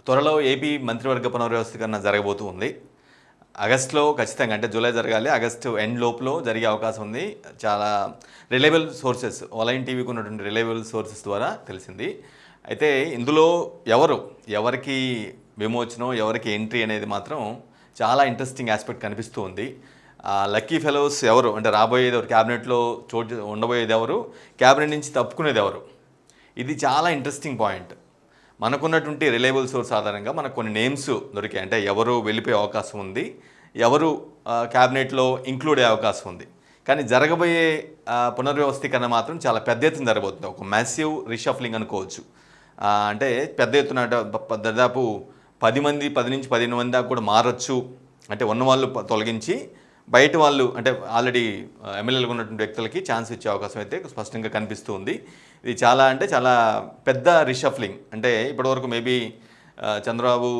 త్వరలో ఏపీ మంత్రివర్గ పునర్వ్యవస్థీకరణ జరగబోతూ ఉంది. ఆగస్టులో ఖచ్చితంగా, అంటే జూలై జరగాలి, ఆగస్టు ఎండ్ లోపులో జరిగే అవకాశం ఉంది. చాలా రిలయబుల్ సోర్సెస్, ఆన్లైన్ టీవీకి ఉన్నటువంటి రిలయబుల్ సోర్సెస్ ద్వారా తెలిసింది. అయితే ఇందులో ఎవరికి విమోచనం, ఎవరికి ఎంట్రీ అనేది మాత్రం చాలా ఇంట్రెస్టింగ్ ఆస్పెక్ట్ కనిపిస్తూ ఉంది. లక్కీ ఫెలోస్ ఎవరు, అంటే రాబోయేది ఎవరు, క్యాబినెట్లో చోటు ఉండబోయేది ఎవరు, క్యాబినెట్ నుంచి తప్పుకునేది ఎవరు, ఇది చాలా ఇంట్రెస్టింగ్ పాయింట్. మనకున్నటువంటి రిలయబుల్ సోర్స్ ఆధారంగా మనకు కొన్ని నేమ్స్ దొరికాయి. అంటే ఎవరు వెళ్ళిపోయే అవకాశం ఉంది, ఎవరు క్యాబినెట్లో ఇంక్లూడ్ అయ్యే అవకాశం ఉంది. కానీ జరగబోయే పునర్వ్యవస్థీకరణ మాత్రం చాలా పెద్ద ఎత్తున జరగబోతుంది. ఒక మ్యాసివ్ రీషఫ్లింగ్ అనుకోవచ్చు. అంటే పెద్ద ఎత్తున దాదాపు 10 నుంచి 15 మంది దాకా కూడా మారచ్చు. అంటే ఉన్నవాళ్ళు తొలగించి బయట వాళ్ళు, అంటే ఆల్రెడీ ఎమ్మెల్యేలుగా ఉన్నటువంటి వ్యక్తులకి ఛాన్స్ ఇచ్చే అవకాశం అయితే స్పష్టంగా కనిపిస్తూ ఉంది. ఇది చాలా పెద్ద రీషఫ్లింగ్. అంటే ఇప్పటివరకు మేబీ చంద్రబాబు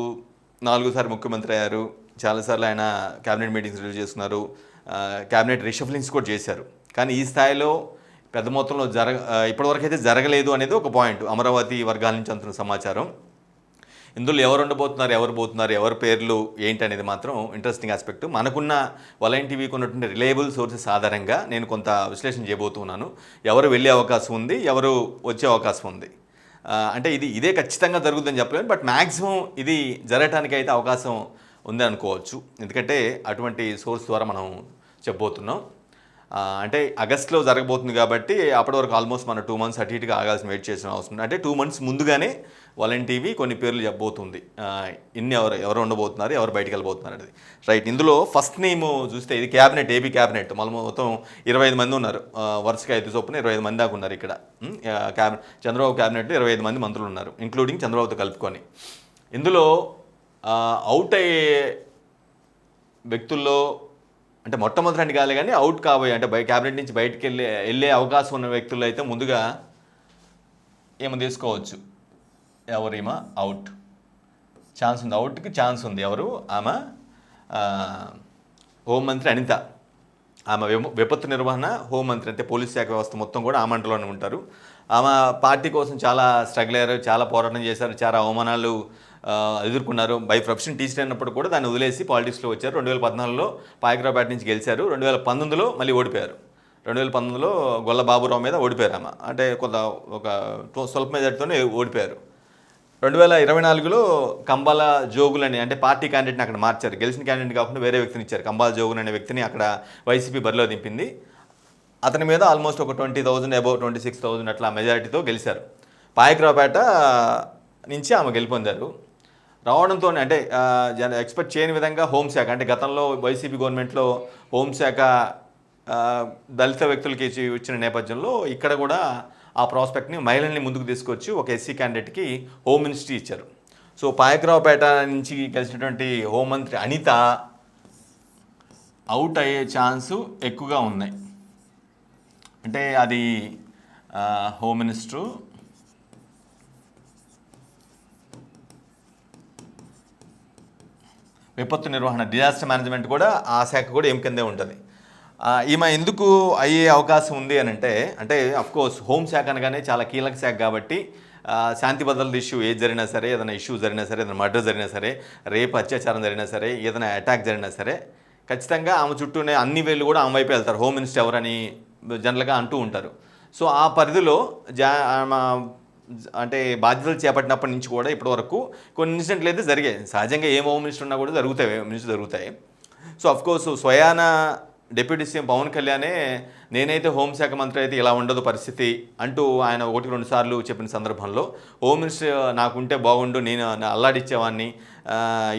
4 సార్లు ముఖ్యమంత్రి అయ్యారు, చాలాసార్లు ఆయన క్యాబినెట్ మీటింగ్స్ రిలీజ్ చేస్తున్నారు, క్యాబినెట్ రీషఫ్లింగ్స్ కూడా చేశారు. కానీ ఈ స్థాయిలో పెద్ద మొత్తంలో ఇప్పటివరకు అయితే జరగలేదు అనేది ఒక పాయింట్. అమరావతి వర్గాల నుంచి అందుతున్న సమాచారం. ఇందులో ఎవరు ఉండబోతున్నారు, ఎవరు పోతున్నారు, ఎవరి పేర్లు ఏంటి అనేది మాత్రం ఇంట్రెస్టింగ్ ఆస్పెక్ట్. మనకున్న ఆన్లైన్ టీవీకి ఉన్నటువంటి రిలయబుల్ సోర్సెస్ ఆధారంగా నేను కొంత విశ్లేషణ చేయబోతున్నాను. ఎవరు వెళ్ళే అవకాశం ఉంది, ఎవరు వచ్చే అవకాశం ఉంది. అంటే ఇదే ఖచ్చితంగా జరుగుతుందని చెప్పలేను, బట్ మ్యాక్సిమం ఇది జరగటానికి అయితే అవకాశం ఉంది అనుకోవచ్చు. ఎందుకంటే అటువంటి సోర్స్ ద్వారా మనం చెప్పబోతున్నాం. అంటే ఆగస్టులో జరగబోతుంది కాబట్టి అప్పటి వరకు ఆల్మోస్ట్ మన 2 మంత్స్ అటు ఇటుగా ఆగాల్సిన వెయిట్ చేసిన అవసరం. అంటే 2 మంత్స్ ముందుగానే ఆన్లైన్ టీవీ కొన్ని పేర్లు చెప్పబోతుంది. ఎవరు ఉండబోతున్నారు, ఎవరు బయటికి వెళ్ళబోతున్నారు అనేది. రైట్, ఇందులో ఫస్ట్ నేమ్ చూస్తే ఇది క్యాబినెట్, ఏపీ క్యాబినెట్ మొత్తం 25 మంది ఉన్నారు. వరుసగా 5 చొప్పున 25 మంది దాకా ఉన్నారు ఇక్కడ. చంద్రబాబు క్యాబినెట్లో 25 మంది మంత్రులు ఉన్నారు, ఇంక్లూడింగ్ చంద్రబాబుతో కలుపుకొని. ఇందులో అవుట్ అయ్యే వ్యక్తుల్లో, అంటే మొట్టమొదటి కాలే కానీ అవుట్ కాబోయే, అంటే క్యాబినెట్ నుంచి బయటికి వెళ్ళే అవకాశం ఉన్న వ్యక్తులు అయితే ముందుగా ఏమో తీసుకోవచ్చు. ఎవరేమో అవుట్ ఛాన్స్ ఉంది, అవుట్కి ఛాన్స్ ఉంది. ఎవరు? ఆమె హోంమంత్రి అనిత. ఆమె విపత్తు నిర్వహణ హోంమంత్రి, అంటే పోలీస్ శాఖ వ్యవస్థ మొత్తం కూడా ఆ మంటలోనే ఉంటారు. ఆమె పార్టీ కోసం చాలా స్ట్రగుల్ అయ్యారు, చాలా పోరాటం చేశారు, చాలా అవమానాలు ఎదుర్కొన్నారు. బై ప్రొఫెషన్ టీచర్ అయినప్పుడు కూడా దాన్ని వదిలేసి పాలిటిక్స్లో వచ్చారు. 2014లో పాయకరావుపేట నుంచి గెలిచారు. 2019లో మళ్ళీ ఓడిపోయారు. 2019లో గొల్ల బాబురావు మీద ఓడిపోయారు ఆమె. అంటే ఒక స్వల్ప మెజార్టీతోనే ఓడిపోయారు. 2024లో కంబాల జోగులని, అంటే పార్టీ క్యాండిడేట్ని అక్కడ మార్చారు. గెలిచిన క్యాండిడేట్ కాకుండా వేరే వ్యక్తిని ఇచ్చారు. కంబాల జోగులు అనే వ్యక్తిని అక్కడ వైసీపీ బరిలో దింపింది. అతని మీద ఆల్మోస్ట్ ఒక 20,000 అబౌవ్ 26,000 అట్లా మెజారిటీతో గెలిచారు. పాయకరావుపేట నుంచి ఆమె గెలుపొందారు. రావడంతో అంటే ఎక్స్పెక్ట్ చేయని విధంగా హోంశాఖ, అంటే గతంలో వైసీపీ గవర్నమెంట్లో హోంశాఖ దళిత వ్యక్తులకి ఇచ్చిన నేపథ్యంలో ఇక్కడ కూడా ఆ ప్రాస్పెక్ట్ని మహిళల్ని ముందుకు తీసుకొచ్చి ఒక ఎస్సీ క్యాండిడేట్కి హోమ్ మినిస్ట్రీ ఇచ్చారు. సో పాయకరావుపేట నుంచి గెలిచినటువంటి హోంమంత్రి అనిత అవుట్ అయ్యే ఛాన్సు ఎక్కువగా ఉన్నాయి. అంటే అది హోమ్ మినిస్టరు, విపత్తు నిర్వహణ, డిజాస్టర్ మేనేజ్మెంట్ కూడా ఆ శాఖ కూడా ఏం కిందే ఉంటుంది. ఈమె ఎందుకు అయ్యే అవకాశం ఉంది అని అంటే అఫ్కోర్స్ హోంశాఖ అనగానే చాలా కీలక శాఖ కాబట్టి శాంతి భద్రతల ఇష్యూ ఏది జరిగినా సరే, ఏదైనా ఇష్యూ జరిగినా సరే, ఏదైనా మర్డర్ జరిగినా సరే, రేపు అత్యాచారం జరిగినా సరే, ఏదైనా అటాక్ జరిగినా సరే, ఖచ్చితంగా ఆమె చుట్టూనే అన్ని వేళ్ళు కూడా ఆమె వైపు వెళ్తారు. హోమ్ మినిస్టర్ ఎవరని జనరల్గా అంటూ ఉంటారు. సో ఆ పరిధిలో అంటే బాధ్యతలు చేపట్టినప్పటి నుంచి కూడా ఇప్పటివరకు కొన్ని ఇన్సిడెంట్లు అయితే జరిగాయి. సహజంగా ఏ హోమ్ మినిస్టర్ ఉన్నా కూడా జరుగుతాయి. సో అఫ్కోర్స్ స్వయాన డిప్యూటీ సీఎం పవన్ కళ్యాణే నేనైతే హోంశాఖ మంత్రి అయితే ఇలా ఉండదు పరిస్థితి అంటూ ఆయన 1-2 సార్లు చెప్పిన సందర్భంలో హోమ్ మినిస్టర్ నాకుంటే బాగుండు, నేను అల్లాడిచ్చేవాడిని,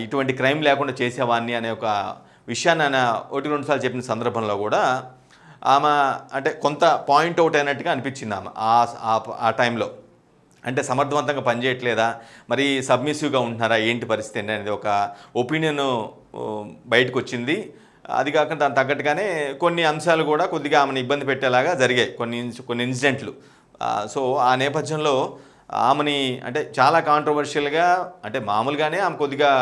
ఇటువంటి క్రైమ్ లేకుండా చేసేవాడిని అనే ఒక విషయాన్ని ఆయన 1-2 సార్లు చెప్పిన సందర్భంలో కూడా ఆమె అంటే కొంత పాయింట్ అవుట్ అయినట్టుగా అనిపించింది ఆమె ఆ టైంలో. అంటే సమర్థవంతంగా పనిచేయట్లేదా, మరి సబ్మిసివ్గా ఉంటున్నారా, ఏంటి పరిస్థితి అనేది ఒక ఒపీనియన్ బయటకు వచ్చింది. అది కాకుండా దానికి తగ్గట్టుగానే కొన్ని అంశాలు కూడా కొద్దిగా ఆమెను ఇబ్బంది పెట్టేలాగా జరిగాయి, కొన్ని ఇన్సిడెంట్లు. సో ఆ నేపథ్యంలో ఆమెని అంటే చాలా కాంట్రవర్షియల్గా, అంటే మామూలుగానే ఆమె కొద్దిగా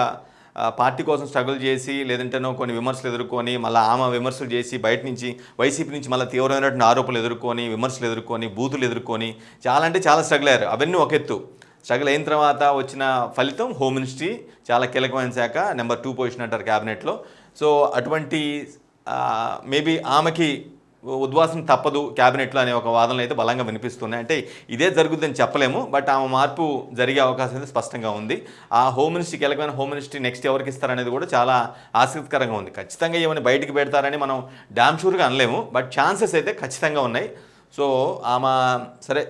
పార్టీ కోసం స్ట్రగుల్ చేసి, లేదంటేనో కొన్ని విమర్శలు ఎదుర్కొని, మళ్ళీ ఆమె విమర్శలు చేసి బయట నుంచి వైసీపీ నుంచి మళ్ళీ తీవ్రమైనటువంటి ఆరోపణలు ఎదుర్కొని, విమర్శలు ఎదుర్కొని, బూతులు ఎదుర్కొని చాలా స్ట్రగుల్ అయ్యారు. అవన్నీ ఒక ఎత్తు. స్ట్రగుల్ అయిన తర్వాత వచ్చిన ఫలితం హోమ్ మినిస్ట్రీ, చాలా కీలకమైన శాఖ, నెంబర్ 2 పొజిషన్ అంటారు క్యాబినెట్లో. సో అటువంటి మేబీ ఆమెకి ఉద్వాసన తప్పదు క్యాబినెట్లో అనే ఒక వాదనలు అయితే బలంగా వినిపిస్తున్నాయి. అంటే ఇదే జరుగుతుందని చెప్పలేము, బట్ ఆమె మార్పు జరిగే అవకాశం అయితే స్పష్టంగా ఉంది. ఆ హోమ్ మినిస్ట్రీ, కీలకమైన హోమ్ మినిస్ట్రీ నెక్స్ట్ ఎవరికి ఇస్తారనేది కూడా చాలా ఆసక్తికరంగా ఉంది. ఖచ్చితంగా ఏమైనా బయటికి పెడతారని మనం డామ్ షూర్గా అనలేము, బట్ ఛాన్సెస్ అయితే ఖచ్చితంగా ఉన్నాయి. సో ఆమె సరే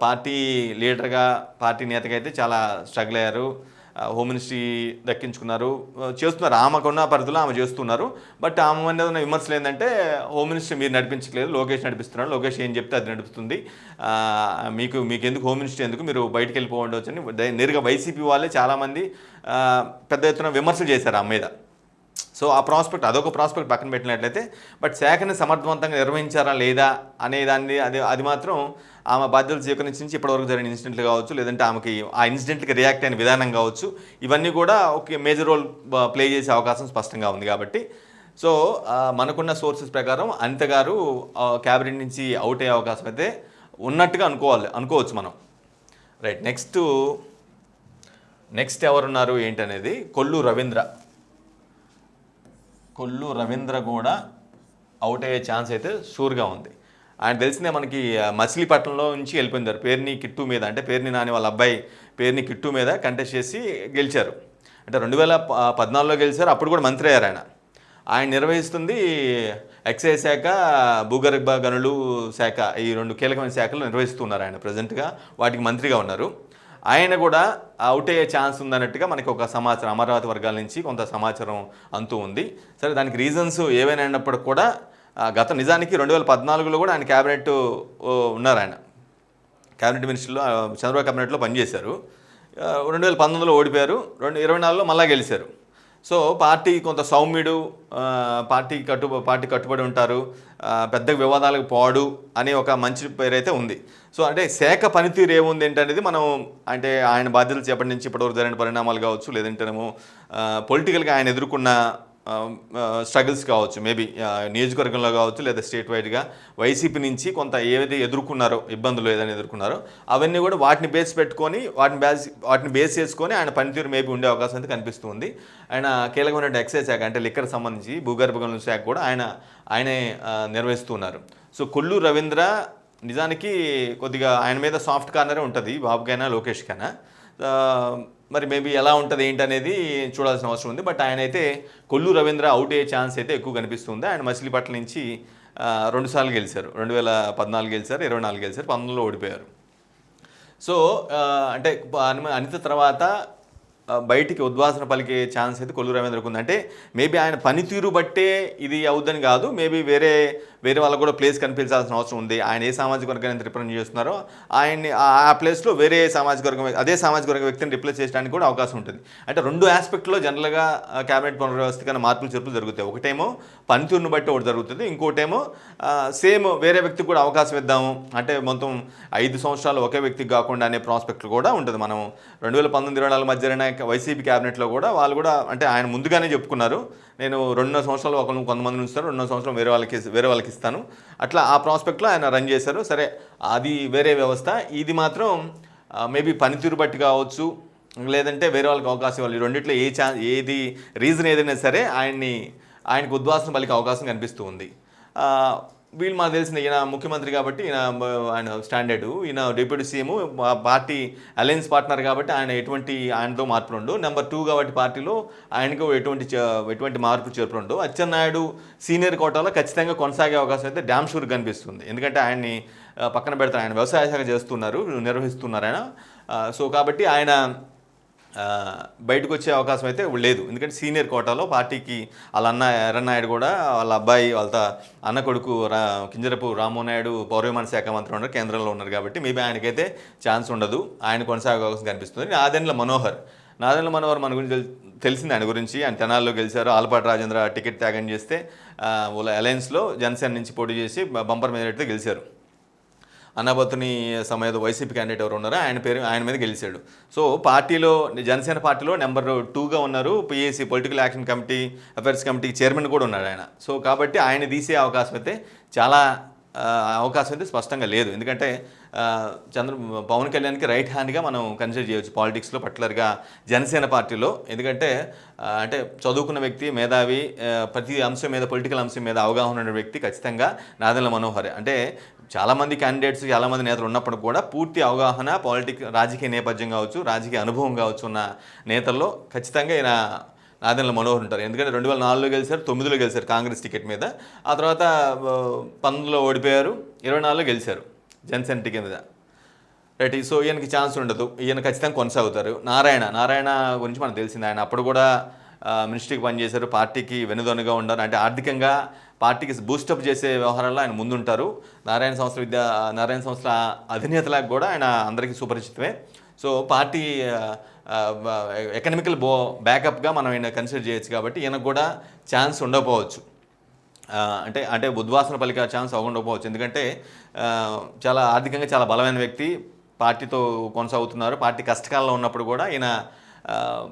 పార్టీ లీడర్గా, పార్టీ నేతగా అయితే చాలా స్ట్రగుల్ అయ్యారు, హోమ్ మినిస్ట్రీ దక్కించుకున్నారు, చేస్తున్నారు, ఆమెకున్న పరిధిలో ఆమె చేస్తున్నారు. బట్ ఆమె మీద ఉన్న విమర్శలు ఏంటంటే హోమ్ మినిస్ట్రీ మీరు నడిపించలేదు, లోకేష్ నడిపిస్తున్నాడు, లోకేష్ ఏం చెప్తే అది నడుపుతుంది, మీకు ఎందుకు హోమ్ మినిస్ట్రీ, ఎందుకు మీరు బయటికి వెళ్ళిపోవచ్చు అని నేరుగా వైసీపీ వాళ్ళే చాలామంది పెద్ద ఎత్తున విమర్శలు చేశారు ఆమె మీద. సో ఆ ప్రాస్పెక్ట్, అదొక ప్రాస్పెక్ట్ పక్కన పెట్టినట్లయితే, బట్ శాఖని సమర్థవంతంగా నిర్వహించారా లేదా అనే దాన్ని అది మాత్రం ఆమె బాధ్యతలు స్వీకరించి నుంచి ఇప్పటివరకు జరిగిన ఇన్సిడెంట్లు కావచ్చు, లేదంటే ఆమెకి ఆ ఇన్సిడెంట్కి రియాక్ట్ అయిన విధానం కావచ్చు, ఇవన్నీ కూడా ఒక మేజర్ రోల్ ప్లే చేసే అవకాశం స్పష్టంగా ఉంది. కాబట్టి సో మనకున్న సోర్సెస్ ప్రకారం అనిత గారు క్యాబినెట్ నుంచి అవుట్ అయ్యే అవకాశం అయితే ఉన్నట్టుగా అనుకోవచ్చు మనం. రైట్, నెక్స్ట్ ఎవరున్నారు ఏంటనేది, కొల్లు రవీంద్ర కూడా అవుట్ అయ్యే ఛాన్స్ అయితే షూర్గా ఉంది. ఆయన తెలిసిందే మనకి మచిలీపట్నంలో నుంచి వెళ్ళిపోయినారు పేర్ని కిట్టు మీద, అంటే పేర్ని నాని వాళ్ళ అబ్బాయి పేర్ని కిట్టు మీద కంటెస్ట్ చేసి గెలిచారు. అంటే 2014లో గెలిచారు, అప్పుడు కూడా మంత్రి అయ్యారు ఆయన నిర్వహిస్తుంది ఎక్సైజ్ శాఖ, భూగర్భ గనులు శాఖ, ఈ 2 కీలకమైన శాఖలు నిర్వహిస్తున్నారు ఆయన ప్రజెంట్గా, వాటికి మంత్రిగా ఉన్నారు. ఆయన కూడా అవుట్ అయ్యే ఛాన్స్ ఉందన్నట్టుగా మనకి ఒక సమాచారం అమరావతి వర్గాల నుంచి కొంత సమాచారం అంతూ ఉంది. సరే, దానికి రీజన్స్ ఏవైనా అయినప్పటికి కూడా నిజానికి 2014లో కూడా ఆయన క్యాబినెట్ ఉన్నారు, ఆయన క్యాబినెట్ మినిస్టర్లో చంద్రబాబు క్యాబినెట్లో పనిచేశారు. 2019లో ఓడిపోయారు, 2024లో మళ్ళా గెలిచారు. సో పార్టీ కొంత సౌమ్యుడు, పార్టీ కట్టుబడి ఉంటారు, పెద్ద వివాదాలకు పోడు అనే ఒక మంచి పేరు అయితే ఉంది. సో అంటే శాఖ పనితీరు ఏముంది ఏంటనేది మనం, అంటే ఆయన బాధ్యతలు చేపట్టి నుంచి ఇప్పటివరకు జరిగిన పరిణామాలు కావచ్చు, లేదంటేనేమో పొలిటికల్గా ఆయన ఎదుర్కొన్న స్ట్రగుల్స్ కావచ్చు, మేబీ నియోజకవర్గంలో కావచ్చు, లేదా స్టేట్ వైడ్గా వైసీపీ నుంచి కొంత ఏదైతే ఎదుర్కొన్నారో, ఇబ్బందులు ఏదైనా ఎదుర్కొన్నారో అవన్నీ కూడా వాటిని బేస్ చేసుకొని ఆయన పనితీరు మేబీ ఉండే అవకాశం అయితే కనిపిస్తుంది. ఆయన కీలకమైన ఎక్సైజ్ శాఖ, అంటే లిక్కర్ సంబంధించి భూగర్భ గనుల శాఖ కూడా ఆయనే నిర్వహిస్తున్నారు. సో కొల్లు రవీంద్ర నిజానికి కొద్దిగా ఆయన మీద సాఫ్ట్ కార్నరే ఉంటుంది, బాబుకైనా లోకేష్కైనా. మరి మేబీ ఎలా ఉంటుంది ఏంటనేది చూడాల్సిన అవసరం ఉంది. బట్ ఆయన అయితే కొల్లు రవీంద్ర అవుట్ అయ్యే ఛాన్స్ అయితే ఎక్కువ కనిపిస్తుంది. ఆయన మచిలీపట్నం నుంచి 2 సార్లు గెలిచారు, 2014 గెలిచారు, 2024 గెలిచారు, 19లో ఓడిపోయారు. సో అంటే అనిత తర్వాత బయటికి ఉద్వాసన పలికే ఛాన్స్ అయితే కొల్లు రవీంద్రకు ఉంది. అంటే మేబీ ఆయన పనితీరు బట్టే ఇది అవుద్దని కాదు, మేబీ వేరే వాళ్ళకు కూడా ప్లేస్ కనిపించాల్సిన అవసరం ఉంది. ఆయన ఏ సామాజిక వర్గాన్ని రిప్రజెంట్ చేస్తున్నారో ఆయన్ని ఆ ప్లేస్లో వేరే అదే సామాజిక వర్గ వ్యక్తిని రిప్లేస్ చేయడానికి కూడా అవకాశం ఉంటుంది. అంటే 2 ఆస్పెక్ట్లో జనరల్గా క్యాబినెట్ పునర్వ్యవస్థ కన్నా మార్పులు చేర్పులు జరుగుతాయి. ఒకటేమో పనితీరును బట్టి ఒకటి జరుగుతుంది, ఇంకోటేమో సేమ్ వేరే వ్యక్తికి కూడా అవకాశం ఇద్దాము, అంటే మొత్తం 5 సంవత్సరాలు ఒకే వ్యక్తికి కాకుండా అనే ప్రాస్పెక్ట్లు కూడా ఉంటుంది. మనం 2019-24 మధ్య జరిగిన వైసీపీ క్యాబినెట్లో కూడా వాళ్ళు కూడా, అంటే ఆయన ముందుగానే చెప్పుకున్నారు, నేను 2.5 సంవత్సరాలు కొంతమంది ఉంచుతాను, 2.5 సంవత్సరాలు వేరే వాళ్ళకి ఇస్తాను, అట్లా ఆ ప్రాస్పెక్ట్లో ఆయన రన్ చేశారు. సరే, అది వేరే వ్యవస్థ. ఇది మాత్రం మేబీ పనితీరు బట్టి కావచ్చు, లేదంటే వేరే వాళ్ళకి అవకాశం ఇవ్వాలి. ఈ రెండిట్లో ఏది రీజన్ ఏదైనా సరే ఆయనకు ఉద్వాసన పలికే అవకాశం కనిపిస్తూ ఉంది. వీళ్ళు మనకు తెలిసిన ఈయన ముఖ్యమంత్రి కాబట్టి ఆయన స్టాండర్డు, ఈయన deputy CM, party alliance partner కాబట్టి ఆయనతో మార్పులు ఉండు. నెంబర్ 2 కాబట్టి పార్టీలో ఆయనకు ఎటువంటి మార్పు చేర్పులు ఉండవు. అచ్చెన్నాయుడు సీనియర్ కోటాలో ఖచ్చితంగా కొనసాగే అవకాశం అయితే డ్యామ్ షూర్ కనిపిస్తుంది. ఎందుకంటే ఆయన్ని పక్కన పెడతారు, ఆయన వ్యవసాయ శాఖ నిర్వహిస్తున్నారు ఆయన. సో కాబట్టి ఆయన బయటకు వచ్చే అవకాశం అయితే లేదు, ఎందుకంటే సీనియర్ కోటాలో పార్టీకి వాళ్ళ అన్న ఎర్రన్నాయుడు కూడా, వాళ్ళ అబ్బాయి వాళ్ళ అన్న కొడుకు కింజరపు రామ్మోహన్ పౌర విమాన శాఖ మంత్రి ఉన్నారు, కేంద్రంలో ఉన్నారు. కాబట్టి మేబీ ఆయనకైతే ఛాన్స్ ఉండదు, ఆయన కొనసాగే అవకాశం కనిపిస్తుంది. నాదెండ్ల మనోహర్ మన గురించి తెలిసింది, ఆయన గురించి. ఆయన తెనాల్లో గెలిచారు, ఆలపాటి రాజేంద్ర టికెట్ త్యాగం చేస్తే అలయన్స్లో జనసేన నుంచి పోటీ చేసి బంపర్ మెజారిటీతో గెలిచారు. అన్నబతుని సమేత వైసీపీ క్యాండిడేట్ ఎవరు ఉన్నారో ఆయన మీద గెలిచాడు. సో జనసేన పార్టీలో నెంబర్ 2గా ఉన్నారు. PAC political action committee, affairs committee chairman కూడా ఉన్నాడు ఆయన. సో కాబట్టి ఆయన తీసే అవకాశం అయితే అవకాశం అయితే స్పష్టంగా లేదు. ఎందుకంటే చంద్ర పవన్ కళ్యాణ్కి రైట్ హ్యాండ్గా మనం కన్సిడర్ చేయొచ్చు పాలిటిక్స్లో, పర్టికులర్గా జనసేన పార్టీలో. ఎందుకంటే అంటే చదువుకున్న వ్యక్తి, మేధావి, ప్రతి అంశం మీద, పొలిటికల్ అంశం మీద అవగాహన ఉన్న వ్యక్తి ఖచ్చితంగా నాదెండ్ల మనోహర్. అంటే చాలామంది క్యాండిడేట్స్, చాలామంది నేతలు ఉన్నప్పుడు కూడా పూర్తి అవగాహన, రాజకీయ నేపథ్యం కావచ్చు, రాజకీయ అనుభవం కావచ్చు ఉన్న నేతల్లో ఖచ్చితంగా ఈయన నాదెండ్ల మనోహర్ ఉంటారు. ఎందుకంటే 2004లో గెలిచారు, 9లో గెలిచారు కాంగ్రెస్ టికెట్ మీద. ఆ తర్వాత 19లో ఓడిపోయారు, 24లో గెలిచారు జనసేన టికెట్ మీద. రైట్. సో ఈయనకి ఛాన్స్ ఉండదు, ఈయన ఖచ్చితంగా కొనసాగుతారు. నారాయణ గురించి మనకు తెలిసింది. ఆయన అప్పుడు కూడా మినిస్ట్రీకి పనిచేశారు, పార్టీకి వెనుదన్నుగా ఉన్నారు. అంటే ఆర్థికంగా పార్టీకి బూస్టప్ చేసే వ్యవహారాల్లో ఆయన ముందుంటారు. నారాయణ సంస్థల అధినేతలకు కూడా ఆయన అందరికీ సుపరిచితమే. సో పార్టీ ఎకనామికల్ బ్యాకప్గా మనం ఈయన కన్సిడర్ చేయొచ్చు. కాబట్టి ఈయనకు కూడా ఛాన్స్ ఉండకపోవచ్చు. అంటే ఉద్వాసన పలికే ఛాన్స్ ఉండకపోవచ్చు. ఎందుకంటే చాలా ఆర్థికంగా చాలా బలమైన వ్యక్తి, పార్టీతో కొనసాగుతున్నారు. పార్టీ కష్టకాలంలో ఉన్నప్పుడు కూడా ఈయన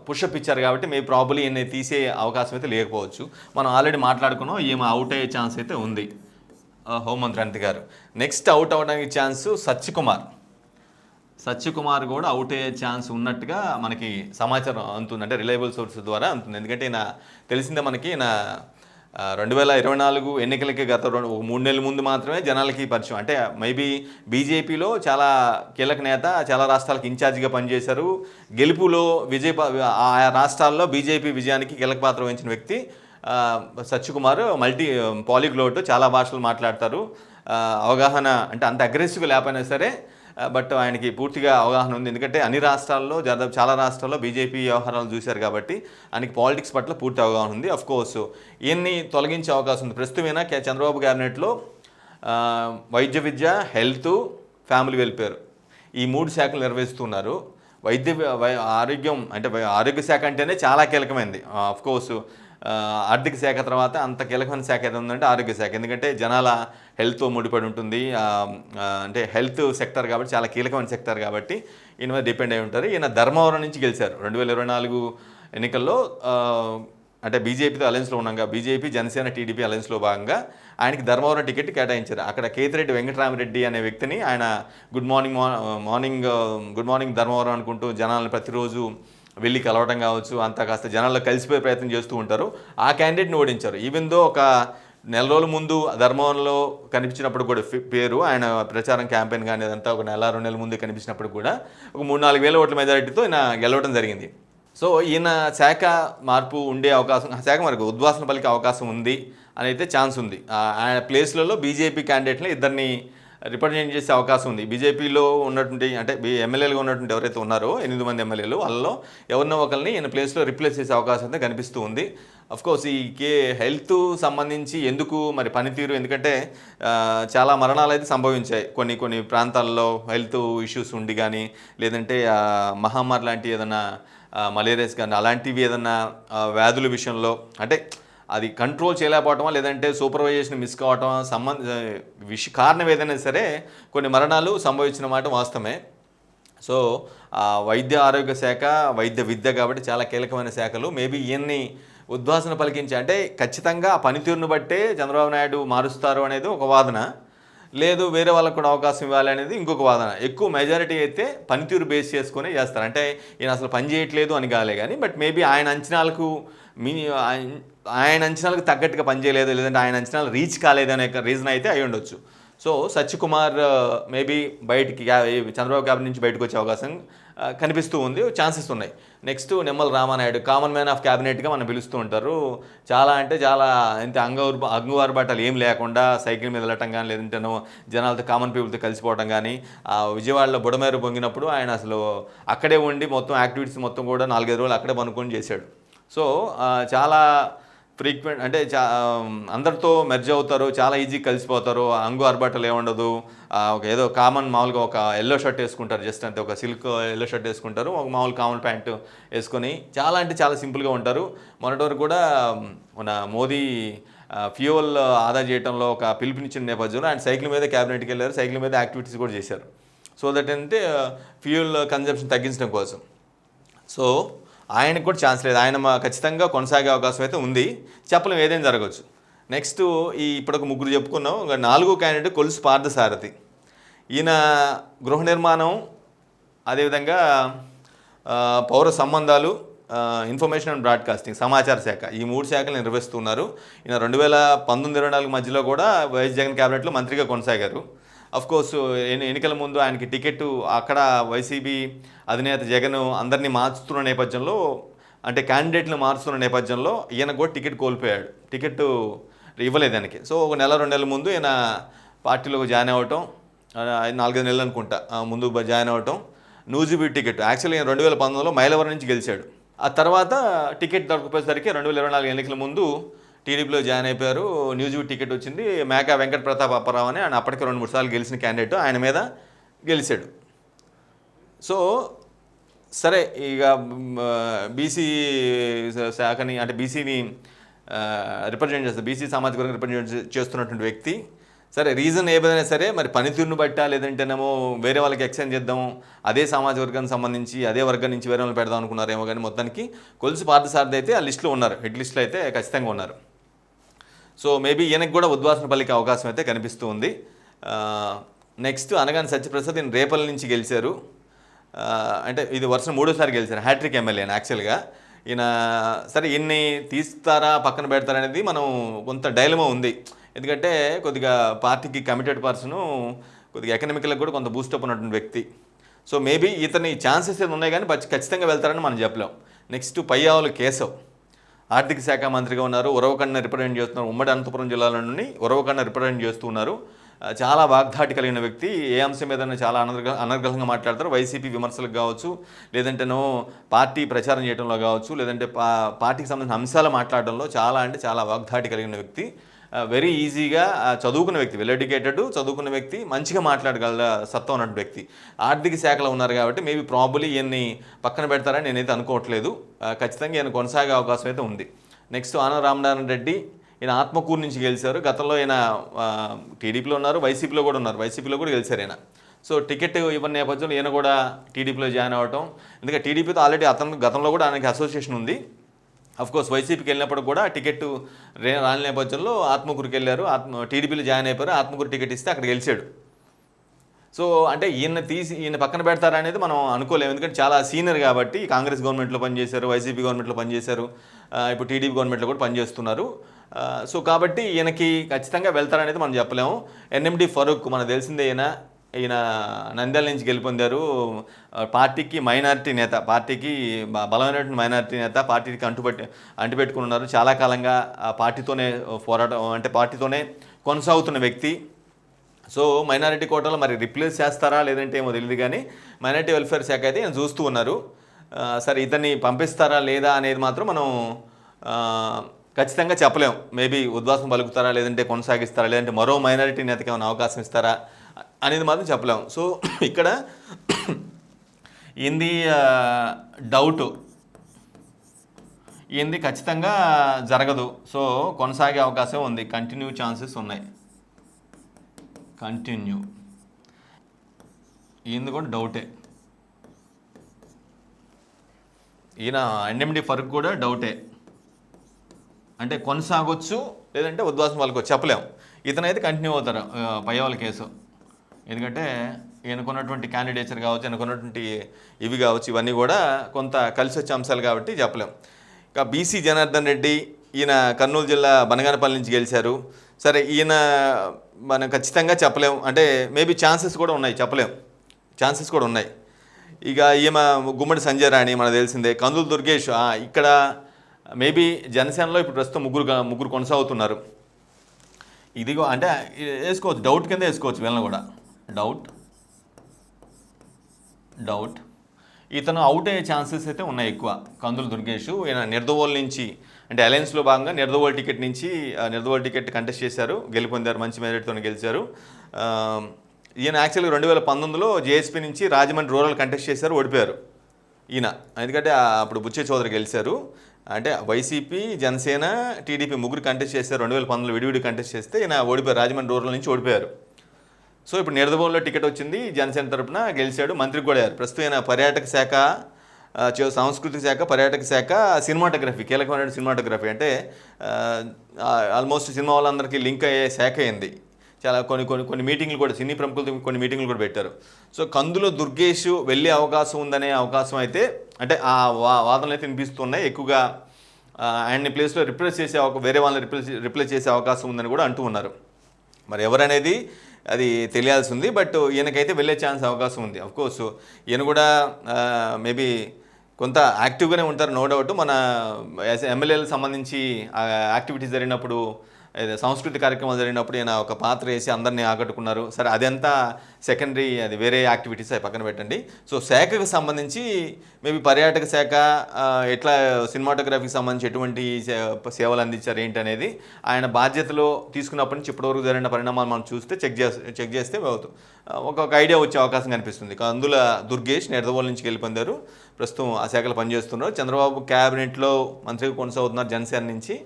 పుషప్ ఇచ్చారు. కాబట్టి మేము ప్రాబబ్లీ ఈయన తీసే అవకాశం అయితే లేకపోవచ్చు. మనం ఆల్రెడీ మాట్లాడుకున్నాం, ఈమె అవుట్ అయ్యే ఛాన్స్ అయితే ఉంది, హోంమంత్రి అనిత గారు. నెక్స్ట్ అవుట్ అవ్వడానికి ఛాన్స్ సత్యకుమార్ కూడా అవుట్ అయ్యే ఛాన్స్ ఉన్నట్టుగా మనకి సమాచారం అందుతుంది. అంటే రిలయబుల్ సోర్స్ ద్వారా అందుతుంది. ఎందుకంటే ఈయన తెలిసిందే మనకి, ఈయన 2024 ఎన్నికలకి గత 3 నెలల ముందు మాత్రమే జనాలకి పరిచయం. అంటే మేబీ బీజేపీలో చాలా కీలక నేత, చాలా రాష్ట్రాలకు ఇన్ఛార్జిగా పనిచేశారు. గెలుపులో ఆయా రాష్ట్రాల్లో బీజేపీ విజయానికి కీలక పాత్ర వహించిన వ్యక్తి సత్యకుమార్. పాలిగ్లోట్, చాలా భాషలు మాట్లాడతారు. అవగాహన అంటే అంత అగ్రెసివ్గా లేకపోయినా సరే, బట్ ఆయనకి పూర్తిగా అవగాహన ఉంది. ఎందుకంటే అన్ని రాష్ట్రాల్లో, చాలా రాష్ట్రాల్లో బీజేపీ వ్యవహారాలు చూశారు కాబట్టి ఆయనకి పాలిటిక్స్ పట్ల పూర్తి అవగాహన ఉంది. అఫ్కోర్స్ ఈయన్ని తొలగించే అవకాశం ఉంది. ప్రస్తుతమైనా చంద్రబాబు క్యాబినెట్లో వైద్య విద్య, హెల్త్, ఫ్యామిలీ వెల్ఫేర్ ఈ 3 శాఖలు నిర్వహిస్తున్నారు. ఆరోగ్యం అంటే ఆరోగ్య శాఖ అంటేనే చాలా కీలకమైనది. అఫ్కోర్స్ ఆర్థిక శాఖ తర్వాత అంత కీలకమైన శాఖ ఏదో ఉందంటే ఆరోగ్య శాఖ. ఎందుకంటే జనాల హెల్త్తో ముడిపడి ఉంటుంది. అంటే హెల్త్ సెక్టర్ కాబట్టి చాలా కీలకమైన సెక్టర్ కాబట్టి ఈయన మీద డిపెండ్ అయి ఉంటారు. ఈయన ధర్మవరం నుంచి గెలిచారు 2024 ఎన్నికల్లో. అంటే బీజేపీతో అలయన్స్లో ఉన్నాగా, బీజేపీ, జనసేన, టీడీపీ అలయన్స్లో భాగంగా ఆయనకి ధర్మవరం టికెట్ కేటాయించారు. అక్కడ కేతిరెడ్డి వెంకటరామరెడ్డి అనే వ్యక్తిని ఆయన గుడ్ మార్నింగ్ ధర్మవరం అనుకుంటూ జనాలను ప్రతిరోజు వెళ్ళి కలవడం కావచ్చు, అంతా కాస్త జనాల్లో కలిసిపోయే ప్రయత్నం చేస్తూ ఉంటారు. ఆ క్యాండిడేట్ని ఓడించారు. ఈవెన్ దో ఒక నెల రోజుల ముందు ధర్మవరంలో కనిపించినప్పుడు కూడా పేరు, ఆయన ప్రచారం క్యాంపెయిన్ కానీ అదంతా ఒక 1-2 నెలల ముందు కనిపించినప్పుడు కూడా ఒక 3-4 వేల ఓట్ల మెజారిటీతో ఈయన గెలవడం జరిగింది. సో ఈయన శాఖ మార్పు ఉండే అవకాశం, శాఖ మార్పు ఉద్వాసన పలికే అవకాశం ఉంది అని అయితే ఛాన్స్ ఉంది. ఆయన ప్లేస్లలో బీజేపీ క్యాండిడేట్ని ఇద్దరిని రిప్రజెంట్ చేసే అవకాశం ఉంది. బీజేపీలో ఉన్నటువంటి అంటే ఎమ్మెల్యేలుగా ఉన్నటువంటి ఎవరైతే ఉన్నారో 8 మంది ఎమ్మెల్యేలు, వాళ్ళలో ఎవరినో ఒకరిని ఈయన ప్లేస్లో రిప్లేస్ చేసే అవకాశం అయితే కనిపిస్తూ ఉంది. అఫ్కోర్స్ ఈ హెల్త్ సంబంధించి ఎందుకు మరి పనితీరు, ఎందుకంటే చాలా మరణాలు అయితే సంభవించాయి కొన్ని ప్రాంతాల్లో హెల్త్ ఇష్యూస్ ఉండి కానీ, లేదంటే మహమ్మారి లాంటి ఏదైనా మలేరియాస్ కానీ అలాంటివి ఏదైనా వ్యాధుల విషయంలో అంటే అది కంట్రోల్ చేయలేకపోవటమా, లేదంటే సూపర్వైజేషన్ మిస్ కావటం కారణం ఏదైనా సరే కొన్ని మరణాలు సంభవించిన మాట వాస్తవమే. సో వైద్య ఆరోగ్య శాఖ, వైద్య విద్య కాబట్టి చాలా కీలకమైన శాఖలు. మేబీ ఈయన్ని ఉద్వాసన పలికించి అంటే ఖచ్చితంగా ఆ పనితీరును బట్టే చంద్రబాబు నాయుడు మారుస్తారు అనేది ఒక వాదన, లేదు వేరే వాళ్ళకు కూడా అవకాశం ఇవ్వాలి అనేది ఇంకొక వాదన. ఎక్కువ మెజారిటీ అయితే పనితీరు బేస్ చేసుకునే చేస్తారు. అంటే ఈయన అసలు పని చేయట్లేదు అని కాలే కానీ, బట్ మేబీ ఆయన అంచనాలకు తగ్గట్టుగా పనిచేయలేదు, లేదంటే ఆయన అంచనాలు రీచ్ కాలేదు అనే రీజన్ అయితే అయి ఉండొచ్చు. సో సత్యకుమార్ మేబీ బయటికి చంద్రబాబు క్యాబినెట్ నుంచి బయటకు వచ్చే అవకాశం కనిపిస్తూ ఉంది, ఛాన్సెస్ ఉన్నాయి. Next Nimmala Ramanaidu, common man of క్యాబినెట్గా మనం పిలుస్తూ ఉంటారు. చాలా అంటే చాలా ఇంత అంగువారు బట్టలు ఏం లేకుండా సైకిల్ మీద వెళ్ళటం కానీ, లేదంటే జనాలతో కామన్ పీపుల్తో కలిసిపోవడం కానీ, విజయవాడలో బుడమేరు పొంగినప్పుడు ఆయన అసలు అక్కడే ఉండి మొత్తం యాక్టివిటీస్ మొత్తం కూడా 4-5 రోజులు అక్కడే పనుకొని చేశాడు. సో చాలా ఫ్రీక్వెంట్ అంటే అందరితో మెర్జ్ అవుతారు, చాలా ఈజీ కలిసిపోతారు, అంగు అరబట్టలు ఏముండదు, ఒక ఏదో కామన్ మామూలుగా ఒక ఎల్లో షర్ట్ వేసుకుంటారు, జస్ట్ అంటే ఒక సిల్క్ ఎల్లో షర్ట్ వేసుకుంటారు, ఒక మామూలు కామన్ ప్యాంటు వేసుకొని చాలా అంటే చాలా సింపుల్గా ఉంటారు. మొన్నటి వరకు కూడా మన మోదీ ఫ్యూయల్ ఆదా చేయడంలో ఒక పిలుపునిచ్చిన నేపథ్యంలో ఆయన సైకిల్ మీద క్యాబినెట్కి వెళ్ళారు, సైకిల్ మీద యాక్టివిటీస్ కూడా చేశారు. సో దట్ అంటే ఫ్యూయల్ కన్జంప్షన్ తగ్గించడం కోసం. సో ఆయనకు కూడా ఛాన్స్ లేదు, ఆయన ఖచ్చితంగా కొనసాగే అవకాశం అయితే ఉంది, చెప్పలేం ఏదైనా జరగవచ్చు. నెక్స్ట్ ఇప్పుడు ఒక 3 చెప్పుకున్నాం. ఇంకా 4వ క్యాండిడేట్ కొలుసు పార్థసారథి. ఈయన గృహ నిర్మాణం, అదేవిధంగా పౌర సంబంధాలు, ఇన్ఫర్మేషన్ అండ్ బ్రాడ్కాస్టింగ్, సమాచార శాఖ, ఈ 3 శాఖలు నిర్వహిస్తున్నారు. ఈయన 2019-24 మధ్యలో కూడా వైఎస్ జగన్ క్యాబినెట్లో మంత్రిగా కొనసాగారు. అఫ్కోర్స్ ఎన్నికల ముందు ఆయనకి టికెట్ అక్కడ వైసీపీ అధినేత జగన్ అందరినీ మార్చుతున్న నేపథ్యంలో, అంటే క్యాండిడేట్లను మారుస్తున్న నేపథ్యంలో ఈయన కూడా టికెట్ కోల్పోయాడు. టికెట్ ఇవ్వలేదు ఆయనకి. సో ఒక నెల 2 నెలల ముందు ఈయన పార్టీలోకి జాయిన్ అవ్వటం, 4-5 నెలలు అనుకుంటా ముందు జాయిన్ అవ్వటం, నూజివీడు టికెట్ యాక్చువల్లీ 2019లో మైలవరం నుంచి గెలిచాడు. ఆ తర్వాత టికెట్ దొరకపోయేసరికి 2024 ఎన్నికల ముందు టీడీపీలో జాయిన్ అయిపోయారు. నూజివీడు టికెట్ వచ్చింది. మేకా వెంకట ప్రతాప్ అప్పారావు అని ఆయన అప్పటికే 2-3 సార్లు గెలిచిన క్యాండిడేట్, ఆయన మీద గెలిచాడు. సో సరే, ఇక బీసీ శాఖని, అంటే బీసీని రిప్రజెంట్ చేస్తారు, బీసీ సామాజిక వర్గం రిప్రజెంట్ చేస్తున్నటువంటి వ్యక్తి. సరే, రీజన్ ఏదైనా సరే, మరి పనితీరును బట్టా, లేదంటేనేమో వేరే వాళ్ళకి ఎక్స్చేంజ్ చేద్దాం, అదే సామాజిక వర్గానికి సంబంధించి అదే వర్గం నుంచి వేరే వాళ్ళని పెడదాం అనుకున్నారేమో. కానీ మొత్తానికి కొలుసు పార్థసారథి అయితే ఆ లిస్టులో ఉన్నారు, హెడ్ లిస్టులో అయితే ఖచ్చితంగా ఉన్నారు. సో మేబీ ఈయనకు కూడా ఉద్వాసన పలికే అవకాశం అయితే కనిపిస్తూ ఉంది. నెక్స్ట్ అనగాని సత్యప్రసాద్, ఈయన రేపల్ నుంచి గెలిచారు. అంటే ఇది వరుస 3వ సారి గెలిచారు, హ్యాట్రిక్ ఎమ్మెల్యే యాక్చువల్గా ఈయన. సరే, ఈయన్ని తీస్తారా పక్కన పెడతారా అనేది మనం కొంత డైలమా ఉంది. ఎందుకంటే కొద్దిగా పార్టీకి కమిటెడ్ పర్సను, కొద్దిగా ఎకనామికల్గా కూడా కొంత బూస్టప్ ఉన్నటువంటి వ్యక్తి. సో మేబీ ఇతని ఛాన్సెస్ ఏది ఉన్నాయి, కానీ ఖచ్చితంగా వెళ్తారని మనం చెప్పలేం. నెక్స్ట్ పయ్యావుల కేశవ్, ఆర్థిక శాఖ మంత్రిగా ఉన్నారు, ఉరవకొండని రిప్రజెంట్ చేస్తున్నారు. ఉమ్మడి అనంతపురం జిల్లాలో నుండి ఉరవకొండని రిప్రజెంట్ చేస్తున్నారు. చాలా వాగ్దాటి కలిగిన వ్యక్తి. ఏ అంశం మీద చాలా అనర్గళంగా మాట్లాడతారు. వైసీపీ విమర్శలకు కావచ్చు, లేదంటేనో పార్టీ ప్రచారం చేయడంలో కావచ్చు, లేదంటే పార్టీకి సంబంధించిన అంశాలు మాట్లాడడంలో చాలా వాగ్దాటి కలిగిన వ్యక్తి. వెరీ ఈజీగా చదువుకున్న వ్యక్తి, వెల్ ఎడ్యుకేటెడ్, చదువుకున్న వ్యక్తి, మంచిగా మాట్లాడగల సత్తా ఉన్నటువంటి వ్యక్తి. ఆర్థిక శాఖలో ఉన్నారు కాబట్టి మేబీ ప్రాబులీ ఈయన్ని పక్కన పెడతారని నేనైతే అనుకోవట్లేదు. ఖచ్చితంగా ఈయన కొనసాగే అవకాశం అయితే ఉంది. నెక్స్ట్ ఆనం రామనారాయణ రెడ్డి, ఈయన ఆత్మకూరు నుంచి గెలిచారు. గతంలో ఈయన టీడీపీలో ఉన్నారు, వైసీపీలో కూడా ఉన్నారు, వైసీపీలో కూడా గెలిచారు ఈయన. సో టికెట్ ఇవ్వని నేపథ్యంలో ఈయన కూడా టీడీపీలో జాయిన్ అవ్వటం. ఎందుకంటే టీడీపీతో ఆల్రెడీ అతను గతంలో కూడా ఆయనకి అసోసియేషన్ ఉంది. అఫ్కోర్స్ వైసీపీకి వెళ్ళినప్పుడు కూడా టికెట్ రాని నేపథ్యంలో ఆత్మకూరుకి వెళ్ళారు, టీడీపీలో జాయిన్ అయిపోయారు. ఆత్మకూరు టికెట్ ఇస్తే అక్కడ గెలిచాడు. సో అంటే ఈయన పక్కన పెడతారా అనేది మనం అనుకోలేము. ఎందుకంటే చాలా సీనియర్ కాబట్టి, కాంగ్రెస్ గవర్నమెంట్లో పనిచేశారు, వైసీపీ గవర్నమెంట్లో పనిచేశారు, ఇప్పుడు టీడీపీ గవర్నమెంట్లో కూడా పనిచేస్తున్నారు. సో కాబట్టి ఈయనకి ఖచ్చితంగా వెళ్తారనేది మనం చెప్పలేము. ఎన్ఎండి ఫరూక్ మనకు తెలిసిందే, ఈయన నంద్యాల నుంచి గెలుపొందారు. పార్టీకి మైనారిటీ నేత, పార్టీకి బలమైనటువంటి మైనారిటీ నేత, పార్టీకి అంటుపెట్టుకుని ఉన్నారు. చాలా కాలంగా పార్టీతోనే పోరాటం, అంటే పార్టీతోనే కొనసాగుతున్న వ్యక్తి. సో మైనారిటీ కోటాలో మరి రిప్లేస్ చేస్తారా లేదంటే ఏమో తెలియదు, కానీ మైనారిటీ వెల్ఫేర్ శాఖ అయితే ఈయన చూస్తూ ఉన్నారు. సరే, ఇతన్ని పంపిస్తారా లేదా అనేది మాత్రం మనం ఖచ్చితంగా చెప్పలేం. మేబీ ఉద్వాసం పలుకుతారా, లేదంటే కొనసాగిస్తారా, లేదంటే మరో మైనారిటీ నేతకి ఏమైనా అవకాశం ఇస్తారా అనేది మాత్రం చెప్పలేము. సో ఇక్కడ ఏంది డౌట్, ఏంది ఖచ్చితంగా జరగదు. సో కొనసాగే అవకాశం ఉంది, కంటిన్యూ ఛాన్సెస్ ఉన్నాయి. కంటిన్యూ ఏంది కూడా డౌటే. ఈయన ఎన్ఎండి ఫరూక్ కూడా డౌటే, అంటే కొనసాగొచ్చు లేదంటే ఉద్వాసం వాళ్ళకు చెప్పలేము. ఇతనైతే కంటిన్యూ అవుతారు పయ్యావుల కేసు. ఎందుకంటే ఈయనకున్నటువంటి క్యాండిడేచర్ కావచ్చు, ఈయనకున్నటువంటి ఇవి కావచ్చు, ఇవన్నీ కూడా కొంత కలిసి వచ్చే అంశాలు కాబట్టి చెప్పలేం. ఇంకా బీసీ జనార్దన్ రెడ్డి, ఈయన కర్నూలు జిల్లా బనగానపల్లి నుంచి గెలిచారు. సరే, ఈయన మనం ఖచ్చితంగా చెప్పలేం, అంటే మేబీ ఛాన్సెస్ కూడా ఉన్నాయి, చెప్పలేం, ఛాన్సెస్ కూడా ఉన్నాయి. ఇక ఈమె గుమ్మడి సంజయ్ రాణి మనకు తెలిసిందే. కందులు దుర్గేష్, ఇక్కడ మేబీ జనసేనలో ఇప్పుడు ప్రస్తుతం ముగ్గురు కొనసాగుతున్నారు. ఇదిగో అంటే వేసుకోవచ్చు, డౌట్ కింద వేసుకోవచ్చు వీళ్ళని కూడా. డౌట్ ఇతను అవుట్ అయ్యే ఛాన్సెస్ అయితే ఉన్నాయి ఎక్కువ. కందులు దుర్గేష్, ఈయన నిర్దవోల్ నుంచి, అంటే అలయన్స్లో భాగంగా నిర్దవోల్ టికెట్ నుంచి నిర్దవోల్ టికెట్ కంటెస్ట్ చేశారు, గెలుపొందారు, మంచి మెజారిటీతో గెలిచారు. ఈయన యాక్చువల్గా 2019లో జేఎస్పీ నుంచి రాజమండ్రి రూరల్ కంటెస్ట్ చేశారు, ఓడిపోయారు ఈయన. ఎందుకంటే అప్పుడు బుచ్చే చౌదరి గెలిచారు. అంటే వైసీపీ, జనసేన, టీడీపీ ముగ్గురు కంటెస్ట్ చేశారు. 2019లో విడివిడి కంటెస్ట్ చేస్తే ఈయన ఓడిపోయారు, రాజమండ్రి రూరల్ నుంచి ఓడిపోయారు. సో ఇప్పుడు నిర్దవోల్లో టికెట్ వచ్చింది, జనసేన తరపున గెలిచాడు, మంత్రికి కూడా అయ్యారు. ప్రస్తుతం ఈయన పర్యాటక శాఖ, సాంస్కృతిక శాఖ, పర్యాటక శాఖ, సినిమాటోగ్రఫీ, కీలకమైన సినిమాటోగ్రఫీ, అంటే ఆల్మోస్ట్ సినిమా వాళ్ళందరికీ లింక్ అయ్యే శాఖ అయింది చాలా కొన్ని మీటింగ్లు కూడా సినీ ప్రముఖులతో కొన్ని మీటింగ్లు కూడా పెట్టారు. సో కందుల దుర్గేష్ వెళ్ళే అవకాశం ఉందనే అవకాశం అయితే అంటే ఆ వాదనలు అయితే వినిపిస్తున్నాయి. ఎక్కువగా ఆయన్ని ప్లేస్లో రిప్లేస్ చేసే వేరే వాళ్ళని రిప్లేస్ చేసే అవకాశం ఉందని కూడా అంటూ ఉన్నారు. మరి ఎవరనేది అది తెలియాల్సి ఉంది. బట్ ఈయనకైతే వెళ్ళే ఛాన్స్ అవకాశం ఉంది. అఫ్కోర్స్ ఈయన కూడా మేబీ కొంత యాక్టివ్గానే ఉంటారు, నో డౌట్. మన ఎమ్మెల్యేలకు సంబంధించి యాక్టివిటీస్ జరిగినప్పుడు, సాంస్కృతిక కార్యక్రమాలు జరిగినప్పుడు ఈయన ఒక పాత్ర వేసి అందరినీ ఆకట్టుకున్నారు. సరే అదంతా సెకండరీ, అది వేరే యాక్టివిటీస్ అవి పక్కన పెట్టండి. సో శాఖకు సంబంధించి మేబీ పర్యాటక శాఖ ఎట్లా సినిమాటోగ్రఫీకి సంబంధించి ఎటువంటి సేవలు అందించారు ఏంటి అనేది ఆయన బాధ్యతలో తీసుకున్నప్పటి నుంచి ఇప్పటివరకు జరిగిన పరిణామాలు మనం చూస్తే చెక్ చేస్తే ఒక ఐడియా వచ్చే అవకాశం కనిపిస్తుంది. అందులో దుర్గేష్ నెడదవోలు నుంచి గెలుపొందారు, ప్రస్తుతం ఆ శాఖలో పనిచేస్తున్నారు. చంద్రబాబు క్యాబినెట్లో మంత్రిగా కొనసాగుతున్నారు జనసేన నుంచి.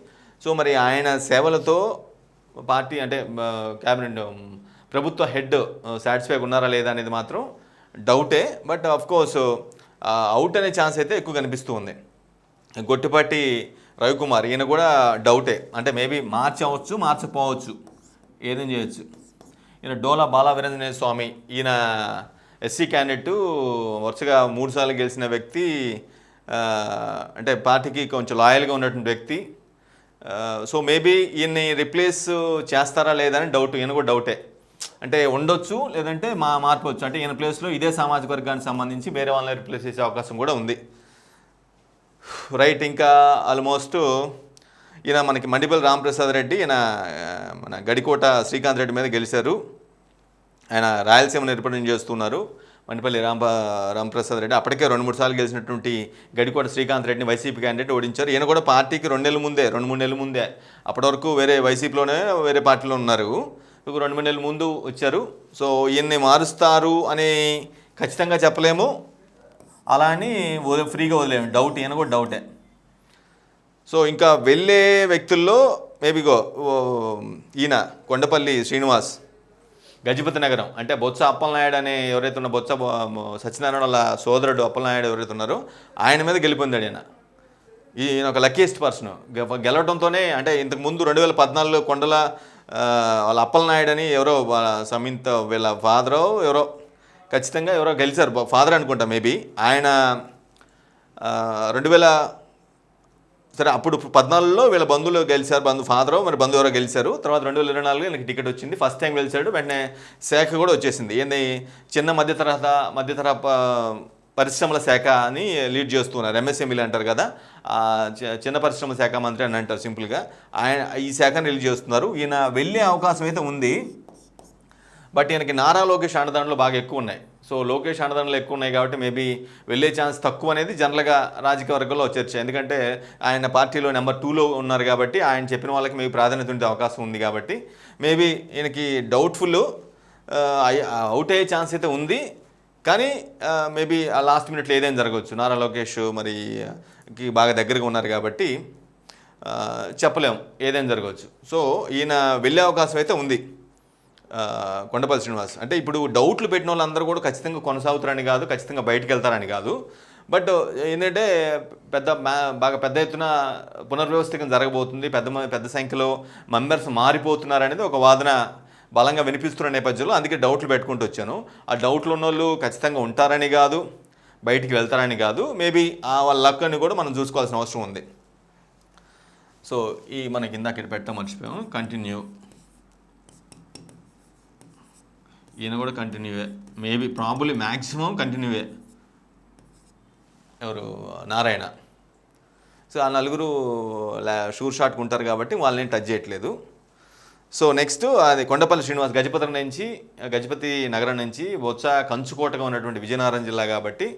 సో మరి ఆయన సేవలతో పార్టీ అంటే క్యాబినెట్ ప్రభుత్వ హెడ్ సాటిస్ఫైగా ఉన్నారా లేదా అనేది మాత్రం డౌటే. బట్ ఆఫ్కోర్స్ అవుట్ అనే ఛాన్స్ అయితే ఎక్కువ కనిపిస్తూ ఉంది. గొట్టిపాటి రవికుమార్ ఈయన కూడా డౌటే, అంటే మేబీ మార్చవచ్చు మార్చపోవచ్చు, ఏదేం చేయొచ్చు. ఈయన డోలా బాలా వీరేంద్రనాథ స్వామి, ఈయన ఎస్సీ క్యాండిడేటు, వరుసగా 3 సార్లు గెలిచిన వ్యక్తి, అంటే పార్టీకి కొంచెం లాయల్గా ఉన్నటువంటి వ్యక్తి. సో మేబీ ఈయన్ని రిప్లేస్ చేస్తారా లేదా అని డౌట్, ఈయన కూడా డౌటే. అంటే ఉండొచ్చు, లేదంటే మార్పవచ్చు. అంటే ఈయన ప్లేస్లో ఇదే సామాజిక వర్గానికి సంబంధించి వేరే వాళ్ళని రిప్లేస్ చేసే అవకాశం కూడా ఉంది. రైట్, ఇంకా ఆల్మోస్ట్ ఈయన మనకి మండిపల్లి రామప్రసాద్ రెడ్డి, ఈయన మన గడికోట శ్రీకాంత్ రెడ్డి మీద గెలిచారు. ఆయన రాయలసీమను రిప్రజెంట్ చేస్తున్నారు. మండిపల్లి రామప్రసాద్ రెడ్డి అప్పటికే 2-3 సార్లు గెలిచినటువంటి గడికోట శ్రీకాంత్ రెడ్డిని వైసీపీ క్యాండిడేట్ ఓడించారు. ఈయన కూడా పార్టీకి 2-3 నెలల ముందే, అప్పటి వరకు వేరే వైసీపీలోనే వేరే పార్టీలో ఉన్నారు, 2-3 నెలల ముందు వచ్చారు. సో ఈయన్ని మారుస్తారు అని ఖచ్చితంగా చెప్పలేము, అలా అని ఫ్రీగా వదిలేము, డౌట్, ఈయన కూడా డౌటే. సో ఇంకా వెళ్ళే వ్యక్తుల్లో మేబీగో ఈయన కొండపల్లి శ్రీనివాస్, గజపతి నగరం, అంటే బొత్స అప్పలనాయుడు అనే ఎవరైతే ఉన్న బొత్స సత్యనారాయణ వాళ్ళ సోదరుడు అప్పలనాయుడు ఎవరైతే ఉన్నారో ఆయన మీద గెలిపొందాడు ఈయన ఒక లక్కీయెస్ట్ పర్సన్. గెలవడంతోనే, అంటే ఇంతకుముందు 2014 కొండల వాళ్ళ అప్పలనాయుడు అని ఎవరో సమింత వీళ్ళ ఫాదరో ఎవరో, ఖచ్చితంగా ఎవరో గెలిచారు, ఫాదర్ అనుకుంటా మేబీ. ఆయన 2000 సరే అప్పుడు 14లో వీళ్ళ బంధువులు గెలిచారు, ఫాదరో మరి బంధువు ఎవరో గెలిచారు. తర్వాత 2024 ఈయనకి టికెట్ వచ్చింది, ఫస్ట్ టైం గెలిచాడు. వెంటనే శాఖ కూడా వచ్చేసింది. ఏంది చిన్న మధ్యతరహా పరిశ్రమల శాఖ అని లీడ్ చేస్తున్నారు. ఎంఎస్ఎంఈలు అంటారు కదా, చిన్న పరిశ్రమల శాఖ మంత్రి అని అంటారు సింపుల్గా. ఆయన ఈ శాఖను లీడ్ చేస్తున్నారు. ఈయన వెళ్ళే అవకాశం అయితే ఉంది. బట్ ఈయనకి నారా లోకేష్ అండదండలు బాగా ఎక్కువ ఉన్నాయి. సో లోకేష్ అండదండలు ఎక్కువ ఉన్నాయి కాబట్టి మేబీ వెళ్ళే ఛాన్స్ తక్కువ అనేది జనరల్గా రాజకీయ వర్గంలో చర్చ. ఎందుకంటే ఆయన పార్టీలో నెంబర్ 2లో ఉన్నారు కాబట్టి ఆయన చెప్పిన వాళ్ళకి మేబీ ప్రాధాన్యత ఉండే అవకాశం ఉంది కాబట్టి మేబీ ఈయనకి డౌట్ఫుల్ అవుట్ అయ్యే ఛాన్స్ అయితే ఉంది. కానీ మేబీ ఆ లాస్ట్ మినిట్లో ఏదైనా జరగవచ్చు. నారా లోకేష్ మరికి బాగా దగ్గరగా ఉన్నారు కాబట్టి చెప్పలేం, ఏదైనా జరగవచ్చు. సో ఈయన వెళ్ళే అవకాశం అయితే ఉంది. కొండపల్లి శ్రీనివాస్ అంటే ఇప్పుడు డౌట్లు పెట్టిన వాళ్ళందరూ కూడా ఖచ్చితంగా కొనసాగుతారని కాదు, ఖచ్చితంగా బయటకు వెళ్తారని కాదు. బట్ ఏంటంటే బాగా పెద్ద ఎత్తున పునర్వ్యవస్థీకరణ జరగబోతుంది, పెద్ద సంఖ్యలో మెంబర్స్ మారిపోతున్నారనేది ఒక వాదన బలంగా వినిపిస్తున్న నేపథ్యంలో అందుకే డౌట్లు పెట్టుకుంటూ వచ్చాను. ఆ డౌట్లు ఉన్న వాళ్ళు ఖచ్చితంగా ఉంటారని కాదు, బయటికి వెళ్తారని కాదు, మేబీ వాళ్ళ లక్ అని కూడా మనం చూసుకోవాల్సిన అవసరం ఉంది. సో మనకి ఇందాక ఇక్కడ పెట్టడం మర్చిపోయాము, కంటిన్యూ. ఈయన కూడా కంటిన్యూవే, మేబీ ప్రాబుల్లీ మ్యాక్సిమం కంటిన్యూవే. ఎవరు నారాయణ. సో ఆ నలుగురు షూర్ షాట్కి ఉంటారు కాబట్టి వాళ్ళని టచ్ చేయట్లేదు. సో నెక్స్ట్ అది కొండపల్లి శ్రీనివాస్ గజపతి నగరం నుంచి బొత్స కంచుకోటగా ఉన్నటువంటి విజయనగరం జిల్లా కాబట్టి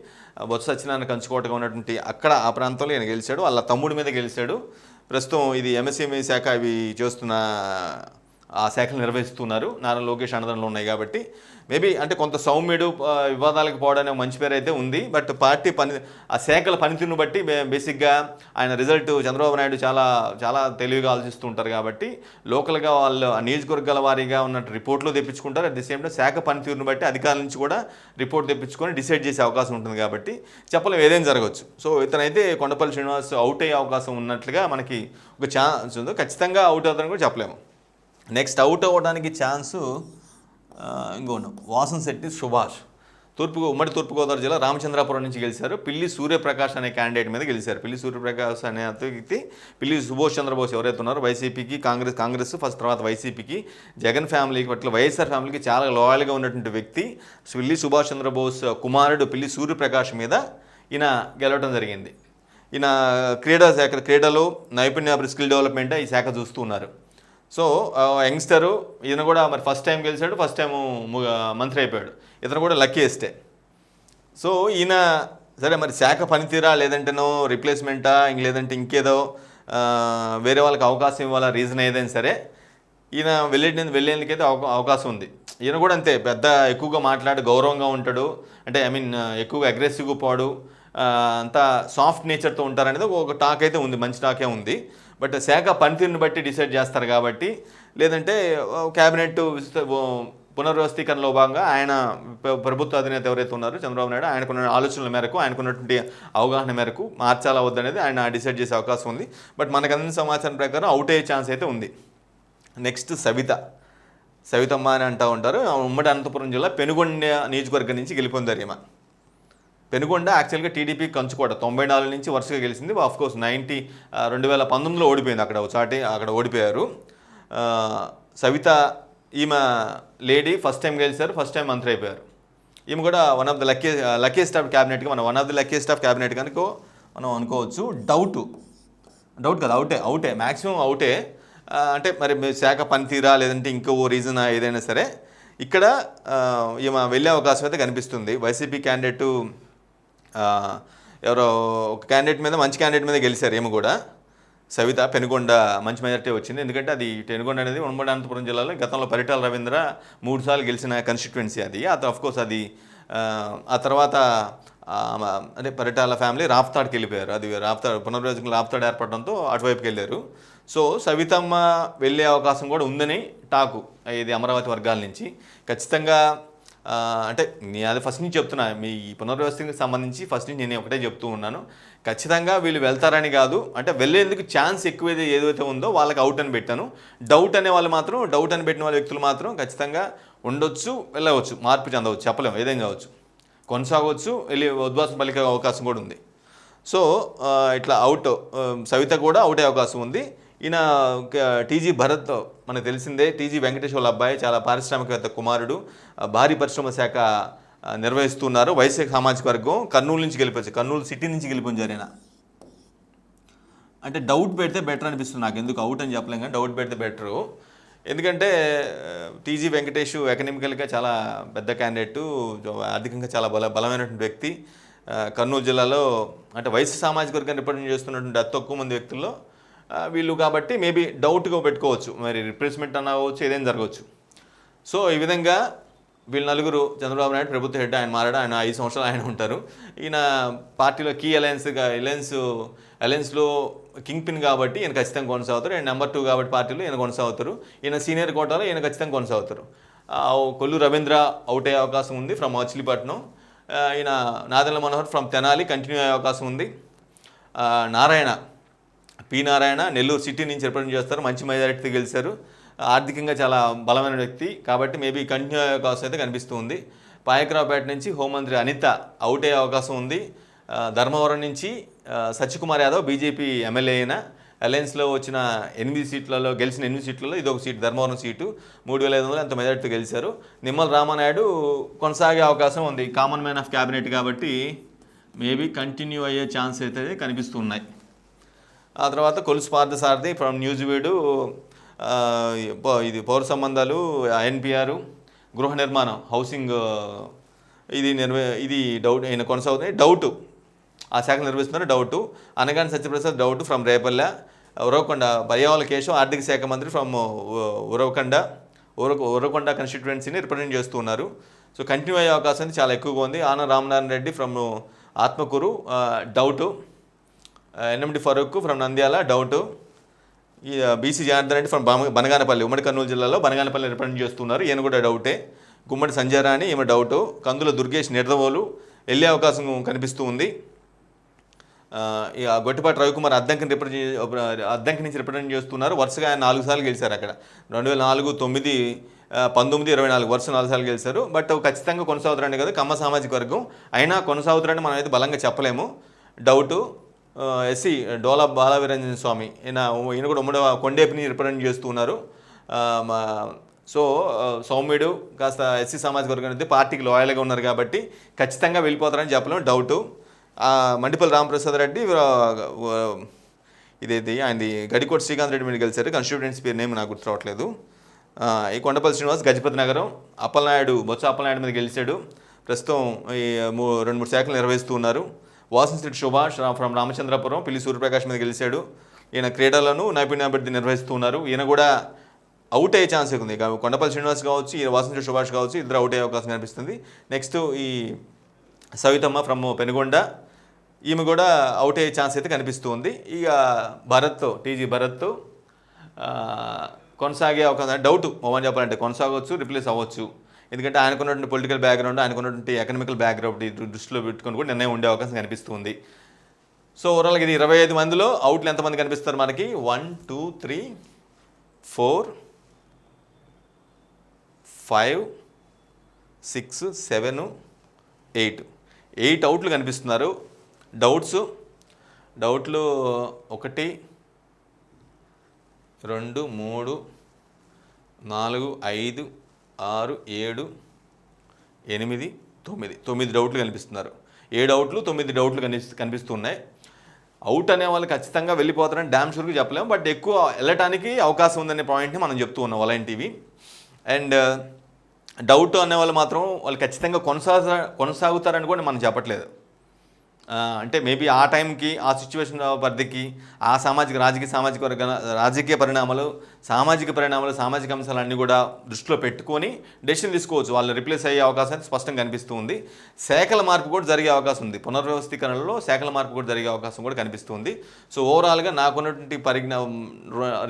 బొత్స సత్యనారాయణ కంచుకోటగా ఉన్నటువంటి అక్కడ ఆ ప్రాంతంలో ఈయన గెలిచాడు. వాళ్ళ తమ్ముడి మీద గెలిచాడు. ప్రస్తుతం ఇది ఎంఎస్ఎంఈ శాఖ ఇవి చేస్తున్న ఆ శాఖలు నిర్వహిస్తున్నారు. నారా లోకేష్ అండదండలు ఉన్నాయి కాబట్టి మేబీ అంటే కొంత సౌమ్యుడు, వివాదాలకు పోవడానికి మంచి పేరు అయితే ఉంది. బట్ పార్టీ ఆ శాఖల పనితీరును బట్టి బేసిక్గా ఆయన రిజల్ట్ చంద్రబాబు నాయుడు చాలా చాలా తెలివిగా ఆలోచిస్తూ ఉంటారు కాబట్టి లోకల్గా వాళ్ళు ఆ నియోజకవర్గాల వారీగా ఉన్నట్టు రిపోర్ట్లు తెప్పించుకుంటారు. అట్ ది సేమ్ టైం శాఖ పనితీరును బట్టి అధికారుల నుంచి కూడా రిపోర్ట్ తెప్పించుకొని డిసైడ్ చేసే అవకాశం ఉంటుంది కాబట్టి చెప్పలేం, ఏదైనా జరగవచ్చు. సో ఇతనైతే కొండపల్లి శ్రీనివాస్ అవుట్ అయ్యే అవకాశం ఉన్నట్లుగా మనకి ఒక ఛాన్స్ ఉంది. ఖచ్చితంగా అవుట్ అవుతారని కూడా చెప్పలేము. నెక్స్ట్ అవుట్ అవ్వడానికి ఛాన్సు ఇంకోటి వాసంశెట్టి సుభాష్ ఉమ్మడి తూర్పుగోదావరి జిల్లా రామచంద్రాపురం నుంచి గెలిచారు. పిల్లి సూర్యప్రకాష్ అనే క్యాండిడేట్ మీద గెలిచారు. పిల్లి సూర్యప్రకాష్ అనే వ్యక్తి పిల్లి సుభాష్ చంద్రబోస్ ఎవరైతే ఉన్నారో వైసీపీకి కాంగ్రెస్ ఫస్ట్ తర్వాత వైసీపీకి జగన్ ఫ్యామిలీకి పట్ల వైఎస్ఆర్ ఫ్యామిలీకి చాలా లాయల్గా ఉన్నటువంటి వ్యక్తి పిల్లి సుభాష్ చంద్రబోస్ కుమారుడు పిల్లి సూర్యప్రకాష్ మీద ఈయన గెలవడం జరిగింది. ఈయన క్రీడలో నైపుణ్య స్కిల్ డెవలప్మెంట్ ఈ శాఖ చూస్తూ ఉన్నారు. సో యంగ్స్టరు ఈయన కూడా మరి ఫస్ట్ టైం గెలిచాడు, ఫస్ట్ టైం మంత్రి అయిపోయాడు. ఇతను కూడా లక్కీయెస్టే. సో ఈయన సరే మరి శాఖ పనితీరా లేదంటేనో రిప్లేస్మెంటా లేదంటే ఇంకేదో వేరే వాళ్ళకి అవకాశం ఇవ్వాలా రీజన్ ఏదైనా సరే ఈయన వెళ్ళేందుకైతే అవకాశం ఉంది. ఈయన కూడా అంతే పెద్ద ఎక్కువగా మాట్లాడి గౌరవంగా ఉంటాడు, అంటే ఎక్కువగా అగ్రెసివ్గా పోడు, అంతా సాఫ్ట్ నేచర్తో ఉంటారనేది ఒక టాక్ అయితే ఉంది, మంచి టాకే ఉంది. బట్ శాఖ పనితీరుని బట్టి డిసైడ్ చేస్తారు కాబట్టి, లేదంటే క్యాబినెట్ పునర్వ్యవస్థీకరణలో భాగంగా ఆయన ప్రభుత్వ అధినేత ఎవరైతే ఉన్నారో చంద్రబాబు నాయుడు ఆయనకున్న ఆలోచనల మేరకు ఆయనకున్నటువంటి అవగాహన మేరకు మార్చాలా వద్దనేది ఆయన డిసైడ్ చేసే అవకాశం ఉంది. బట్ మనకు అందిన సమాచారం ప్రకారం అవుట్ అయ్యే ఛాన్స్ అయితే ఉంది. నెక్స్ట్ సవితమ్మ అని అంటూ ఉంటారు. ఉమ్మడి అనంతపురం జిల్లా పెనుగొండ నియోజకవర్గం నుంచి గెలుపొందారు ఈమె. పెనుగొండ యాక్చువల్గా టీడీపీ కంచుకోట 94 నుంచి వరుసగా గెలిచింది. ఆఫ్కోర్స్ 2019లో ఓడిపోయింది, అక్కడ ఓడిపోయారు. సవిత ఈమె లేడీ ఫస్ట్ టైం గెలిచారు, ఫస్ట్ టైం మంత్రి అయిపోయారు. ఈమె కూడా one of the luckiest of క్యాబినెట్గా కనుక మనం అనుకోవచ్చు. డౌట్ కదా, అవుటే మ్యాక్సిమం అవుటే. అంటే మరి శాఖ పనితీరా లేదంటే ఇంకో రీజన్ ఏదైనా సరే ఇక్కడ ఈమె వెళ్ళే అవకాశం అయితే కనిపిస్తుంది. వైసీపీ క్యాండిడేటు ఎవరో ఒక మంచి క్యాండిడేట్ మీద గెలిచారు. ఏమో కూడా సవిత పెనుగొండ మంచి మెజారిటీ వచ్చింది. ఎందుకంటే అది పెనుగొండ అనేది ఉమ్మడి అనంతపురం జిల్లాలో గతంలో పరిటాల రవీంద్ర 3 సార్లు గెలిచిన కాన్స్టిట్యుయెన్సీ అది. అఫ్కోర్స్ అది ఆ తర్వాత అంటే పరిటాల ఫ్యామిలీ రాప్తాడ్కి వెళ్ళిపోయారు. అది పునర్విభజనలో రాప్తాడ్ ఏర్పడడంతో అటువైపుకి వెళ్ళారు. సో సవితమ్మ వెళ్ళే అవకాశం కూడా ఉందని టాకు ఇది అమరావతి వర్గాల నుంచి. ఖచ్చితంగా అంటే నేను అది ఫస్ట్ నుంచి చెప్తున్నా, మీ పునర్వ్యవస్థకి సంబంధించి ఫస్ట్ నుంచి నేను ఒకటే చెప్తూ ఉన్నాను. ఖచ్చితంగా వీళ్ళు వెళ్తారని కాదు, అంటే వెళ్ళేందుకు ఛాన్స్ ఎక్కువ ఏదైతే ఉందో వాళ్ళకి అవుట్ అని పెట్టాను. డౌట్ అని పెట్టిన వాళ్ళ వ్యక్తులు మాత్రం ఖచ్చితంగా ఉండొచ్చు, వెళ్ళవచ్చు, మార్పు చెందవచ్చు, చెప్పలేము, ఏదైనా కావచ్చు, కొనసాగవచ్చు, వెళ్ళి ఉద్వాసం పలికే అవకాశం కూడా ఉంది. సో ఇట్లా సవిత కూడా అవుట్ అయ్యే అవకాశం ఉంది. ఈయన టీజీ భరత్ మనకు తెలిసిందే, టీజీ వెంకటేష్ వాళ్ళ అబ్బాయి, చాలా పారిశ్రామికవేత్త కుమారుడు, భారీ పరిశ్రమ శాఖ నిర్వహిస్తున్నారు. వైశ్య సామాజిక వర్గం కర్నూలు సిటీ నుంచి గెలిపించారు ఆయన. అంటే డౌట్ పెడితే బెటర్ అనిపిస్తుంది నాకు, ఎందుకు అవుట్ అని చెప్పలేం కానీ డౌట్ పెడితే బెటరు. ఎందుకంటే టీజీ వెంకటేష్ ఎకనామికల్గా చాలా పెద్ద క్యాండిడేటు, ఆర్థికంగా చాలా బలమైనటువంటి వ్యక్తి. కర్నూలు జిల్లాలో అంటే వైశ్య సామాజిక వర్గాన్ని రిప్రజెంట్ చేస్తున్నటువంటి అతి తక్కువ మంది వ్యక్తుల్లో వీళ్ళు కాబట్టి మేబీ డౌట్గా పెట్టుకోవచ్చు, మరి రిప్లేస్మెంట్ అవ్వచ్చు, ఏదైనా జరగవచ్చు. సో ఈ విధంగా వీళ్ళు నలుగురు, చంద్రబాబు నాయుడు ప్రభుత్వ హెడ్, ఆయన మారాడు, ఆయన 5 సంవత్సరాలు ఆయన ఉంటారు. ఈయన పార్టీలో కీ అలయన్స్లో కింగ్ పిన్ కాబట్టి ఈయన ఖచ్చితంగా కొనసాగుతారు. ఆయన నెంబర్ 2 కాబట్టి పార్టీలో ఈయన కొనసాగుతారు. ఈయన సీనియర్ కోటాలో ఈయన ఖచ్చితంగా కొనసాగుతారు. కొల్లు రవీంద్ర అవుట్ అయ్యే అవకాశం ఉంది ఫ్రమ్ మచిలీపట్నం. ఈయన నాదెండ్ల మనోహర్ ఫ్రమ్ తెనాలి కంటిన్యూ అయ్యే అవకాశం ఉంది. నారాయణ నెల్లూరు సిటీ నుంచి రిప్రజెంట్ చేస్తారు, మంచి మెజారిటీతో గెలిచారు, ఆర్థికంగా చాలా బలమైన వ్యక్తి కాబట్టి మేబీ కంటిన్యూ అయ్యే అవకాశం అయితే కనిపిస్తూ ఉంది. పాయకరావుపేట నుంచి హోంమంత్రి అనిత అవుట్ అయ్యే అవకాశం ఉంది. ధర్మవరం నుంచి సత్యకుమార్ యాదవ్ బీజేపీ ఎమ్మెల్యే అయిన అలయన్స్లో వచ్చిన 8 సీట్లలో గెలిచిన 8 సీట్లలో ఇదొక సీటు, ధర్మవరం సీటు, 3500 అంత మెజారిటీతో గెలిచారు. నిమ్మల రామానాయుడు కొనసాగే అవకాశం ఉంది, కామన్ మ్యాన్ ఆఫ్ క్యాబినెట్ కాబట్టి మేబీ కంటిన్యూ అయ్యే ఛాన్స్ అయితే కనిపిస్తున్నాయి. ఆ తర్వాత కొలుసు పార్థసారథి ఫ్రమ్ న్యూజివీడు, ఇది పౌర సంబంధాలు, ఎన్పిఆర్, గృహ నిర్మాణం, హౌసింగ్, ఇది డౌట్ ఈయన కొనసాగుతుంది. డౌటు ఆ శాఖ నిర్వహిస్తున్నారు. Doubt Anagani Satyaprasad doubt from Repalle. Uravakonda పర్యావరణ కేశవ్ ఆర్థిక శాఖ మంత్రి ఫ్రమ్ ఉరవకొండ కాన్స్టిట్యుయెన్సీని రిప్రజెంట్ చేస్తూ ఉన్నారు. సో కంటిన్యూ అయ్యే అవకాశం చాలా ఎక్కువగా ఉంది. ఆన Ramanarayana Reddy from Atmakur doubt. NMD Farooq from Nandyal doubt. ఈ బీసీ జనార్దన్ రెడ్డి ఫ్రమ్ బనగానపల్లి, ఉమ్మడి కర్నూలు జిల్లాలో బనగానపల్లి రిప్రజెంట్ చేస్తున్నారు, ఈయన కూడా డౌటే. గుమ్మడి సంజయ్ రాణి ఈమె డౌటు. కందుల దుర్గేష్ నిర్దవోలు వెళ్ళే అవకాశం కనిపిస్తూ ఉంది. ఇక గొట్టిపాటి రవికుమార్ అద్దంకి నుంచి రిప్రజెంట్ చేస్తున్నారు. వరుసగా ఆయన 4 సార్లు గెలిచారు అక్కడ. 2004, 9, 19, 24 వరుస 4 సార్లు గెలిచారు. బట్ ఖచ్చితంగా కొనసాగుతారని కదా కమ్మ సామాజిక వర్గం. అయినా కొనసాగుతారని మనం అయితే బలంగా చెప్పలేము. డౌటు. ఎస్సీ డోలా బాలవీరంజన స్వామి ఈయన కూడా ఉమ్మడి కొండేపిని రిప్రజెంట్ చేస్తూ ఉన్నారు. సో సౌమ్యుడు కాస్త ఎస్సీ సామాజిక వర్గం అనేది పార్టీకి లాయల్గా ఉన్నారు కాబట్టి ఖచ్చితంగా వెళ్ళిపోతారని చెప్పలేము. డౌటు. మండిపల్లి రామప్రసాద్ రెడ్డి ఇదేది ఆయనది గడికోట శ్రీకాంత్ రెడ్డి మీద గెలిచారు. కాన్స్టిట్యూయెన్సీ పేరు నేమ్ నాకు గుర్తు రావట్లేదు. ఈ కొండపల్లి శ్రీనివాస్ గజపతి నగరం బొత్స అప్పలనాయుడు మీద గెలిచాడు. ప్రస్తుతం ఈ 2-3 శాఖలు నిర్వహిస్తూ ఉన్నారు. వాసంశెట్టి సుభాష్ ఫ్రమ్ రామచంద్రపురం పిల్లి సూర్యప్రకాష్ మీద గెలిచాడు. ఈయన క్రీడలను నైపుణ్యాభివృద్ధి నిర్వహిస్తూ ఉన్నారు. ఈయన కూడా అవుట్ అయ్యే ఛాన్స్ ఉంది. కొండపల్లి శ్రీనివాస్ కావచ్చు, ఈ వాసంశెట్టి సుభాష్ కావచ్చు, ఇద్దరు అవుట్ అయ్యే అవకాశం కనిపిస్తుంది. నెక్స్ట్ ఈ సవితమ్మ ఫ్రమ్ పెనుగొండ, ఈమె కూడా అవుట్ అయ్యే ఛాన్స్ అయితే కనిపిస్తుంది. ఇక టీజీ భరత్ కొనసాగే అవకాశం డౌట్. ఓమని చెప్పాలంటే కొనసాగవచ్చు, రిప్లేస్ అవ్వచ్చు. ఎందుకంటే ఆయనకున్నటువంటి పొలిటికల్ బ్యాక్గ్రౌండ్, ఆయనకున్నటువంటి ఎకనామికల్ బ్యాక్గ్రౌండ్ దృష్టిలో పెట్టుకొని కూడా నిర్ణయం ఉండే అవకాశం కనిపిస్తుంది. సో ఓవరాల్గా ఇది 25 మందిలో అవుట్లు ఎంతమంది కనిపిస్తారు మనకి? 1, 2, 3, 4, 5, 6, 7, 8 అవుట్లు కనిపిస్తున్నారు. డౌట్లు 1, 2, 3, 4, 5, 6, 7, 8, 9 డౌట్లు కనిపిస్తున్నారు. 7 అవుట్లు 9 డౌట్లు కనిపిస్తున్నాయి. అవుట్ అనే వాళ్ళు ఖచ్చితంగా వెళ్ళిపోతారని డ్యామ్ షూర్గా చెప్పలేము. బట్ ఎక్కువ వెళ్ళటానికి అవకాశం ఉందనే పాయింట్ని మనం చెప్తూ ఉన్నాం వలైన్ టీవీ. అండ్ డౌట్ అనే వాళ్ళు మాత్రం వాళ్ళు ఖచ్చితంగా కొనసాగుతారని కూడా మనం చెప్పట్లేదు. అంటే మేబీ ఆ టైంకి, ఆ సిచ్యువేషన్ పరిధికి, ఆ రాజకీయ పరిణామాలు, సామాజిక అంశాలన్నీ కూడా దృష్టిలో పెట్టుకొని డెసిషన్ తీసుకోవచ్చు. వాళ్ళు రిప్లేస్ అయ్యే అవకాశం స్పష్టంగా కనిపిస్తూ ఉంది. శాఖల మార్పు కూడా జరిగే అవకాశం ఉంది. పునర్వ్యవస్థీకరణలో శాఖల మార్పు కూడా జరిగే అవకాశం కూడా కనిపిస్తుంది. సో ఓవరాల్గా నాకున్నటువంటి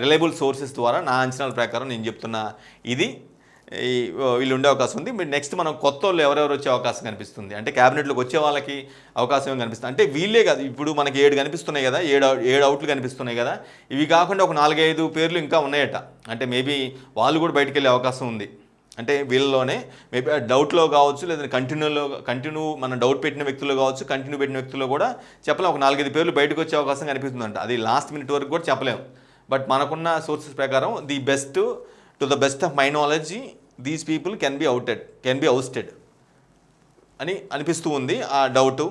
రిలయబుల్ సోర్సెస్ ద్వారా నా అంచనాల ప్రకారం నేను చెప్తున్న ఇది వీళ్ళు ఉండే అవకాశం ఉంది. నెక్స్ట్ మనం కొత్త వాళ్ళు ఎవరెవరు వచ్చే అవకాశం కనిపిస్తుంది అంటే క్యాబినెట్లోకి వచ్చే వాళ్ళకి అవకాశం ఏం కనిపిస్తుంది అంటే వీళ్ళే కాదు. ఇప్పుడు మనకి 7 కనిపిస్తున్నాయి కదా, 7 అవుట్లు కనిపిస్తున్నాయి కదా. ఇవి కాకుండా ఒక 4-5 పేర్లు ఇంకా ఉన్నాయట. అంటే మేబీ వాళ్ళు కూడా బయటికి వెళ్ళే అవకాశం ఉంది. అంటే వీళ్ళలోనే మేబీ డౌట్లో కావచ్చు, లేదా కంటిన్యూ మన డౌట్ పెట్టిన వ్యక్తులు కావచ్చు, కంటిన్యూ పెట్టిన వ్యక్తుల్లో కూడా చెప్పలేం. ఒక 4-5 పేర్లు బయటకు వచ్చే అవకాశం కనిపిస్తుందంట. అది లాస్ట్ మినిట్ వరకు కూడా చెప్పలేము. బట్ మనకున్న సోర్సెస్ ప్రకారం to the best of my knowledge these people can be ousted అని అనిపిస్తూ ఉంది. ఆ డౌట్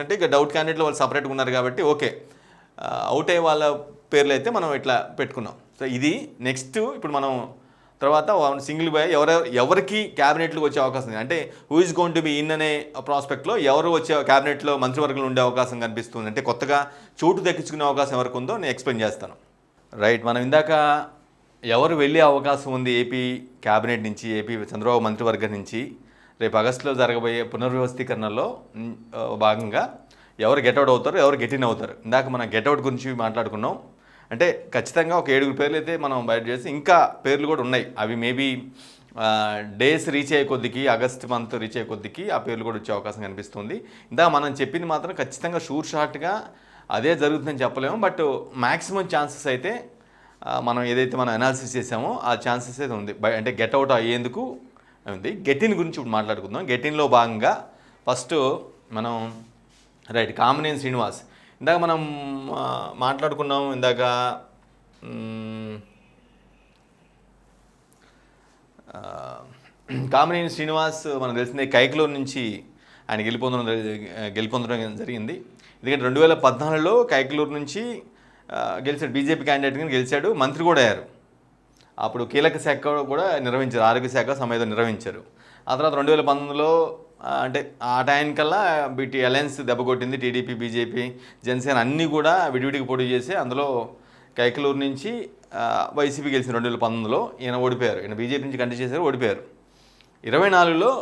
అంటే ఇక డౌట్ క్యాండిడేట్లు వాళ్ళు సపరేట్గా ఉన్నారు కాబట్టి ఓకే. అవుట్ అయ్యే వాళ్ళ పేర్లు అయితే మనం ఇట్లా పెట్టుకున్నాం. సో ఇది నెక్స్ట్ ఇప్పుడు మనం తర్వాత సింగిల్ బై ఎవరికి క్యాబినెట్లకు వచ్చే అవకాశం ఉంది అంటే who is going to be in అనే ప్రాస్పెక్ట్లో ఎవరు వచ్చే క్యాబినెట్లో మంత్రివర్గంలో ఉండే అవకాశం కనిపిస్తుంది. అంటే కొత్తగా చోటు దక్కించుకునే అవకాశం ఎవరికి ఉందో నేను ఎక్స్ప్లెయిన్ చేస్తాను. రైట్, మనం ఇందాక ఎవరు వెళ్ళే అవకాశం ఉంది ఏపీ క్యాబినెట్ నుంచి, ఏపీ చంద్రబాబు మంత్రివర్గం నుంచి రేపు ఆగస్టులో జరగబోయే పునర్వ్యవస్థీకరణలో భాగంగా ఎవరు గెట్అవుట్ అవుతారు, ఎవరు గెట్-ఇన్ అవుతారు. ఇందాక మనం గెట్అవుట్ గురించి మాట్లాడుకున్నాం. అంటే ఖచ్చితంగా ఒక 7 పేర్లు అయితే మనం బయట చేసి ఇంకా పేర్లు కూడా ఉన్నాయి. అవి మేబీ డేస్ రీచ్ అయ్యే కొద్దికి, ఆగస్ట్ మంత్ రీచ్ అయ్యే కొద్దికి ఆ పేర్లు కూడా వచ్చే అవకాశం కనిపిస్తుంది. ఇందాక మనం చెప్పింది మాత్రం ఖచ్చితంగా షార్ట్గా అదే జరుగుతుందని చెప్పలేము. బట్ మ్యాక్సిమం ఛాన్సెస్ అయితే మనం ఏదైతే మనం అనాలిసిస్ చేసామో ఆ ఛాన్సెస్ అయితే ఉంది. అంటే గెట్అవుట్ అయ్యేందుకు ఉంది. గెట్-ఇన్ గురించి ఇప్పుడు మాట్లాడుకుందాం. గెట్-ఇన్లో భాగంగా ఫస్ట్ మనం కామినేని శ్రీనివాస్ ఇందాక మనం మాట్లాడుకున్నాం. ఇందాక కామినేని శ్రీనివాస్ మనకు తెలిసిందే కైకలూరు నుంచి ఆయన గెలుపొందడం జరిగింది. ఎందుకంటే 2014లో కైకలూరు నుంచి గెలిచాడు, బీజేపీ క్యాండిడేట్గా గెలిచాడు, మంత్రి కూడా అయ్యారు. అప్పుడు కీలక శాఖ కూడా నిర్వహించారు, ఆరోగ్య శాఖ సమేతం నిర్వహించారు. ఆ తర్వాత 2019లో అంటే ఆ టైం కల్లా అలయన్స్ దెబ్బకొట్టింది. టీడీపీ, బీజేపీ, జనసేన అన్నీ కూడా విడివిడికి పోటీ చేసి అందులో కైకలూరు నుంచి వైసీపీ గెలిచింది 2019లో. ఈయన ఓడిపోయారు. ఈయన బీజేపీ నుంచి కంటెస్ట్ చేశారు, ఓడిపోయారు. 24లో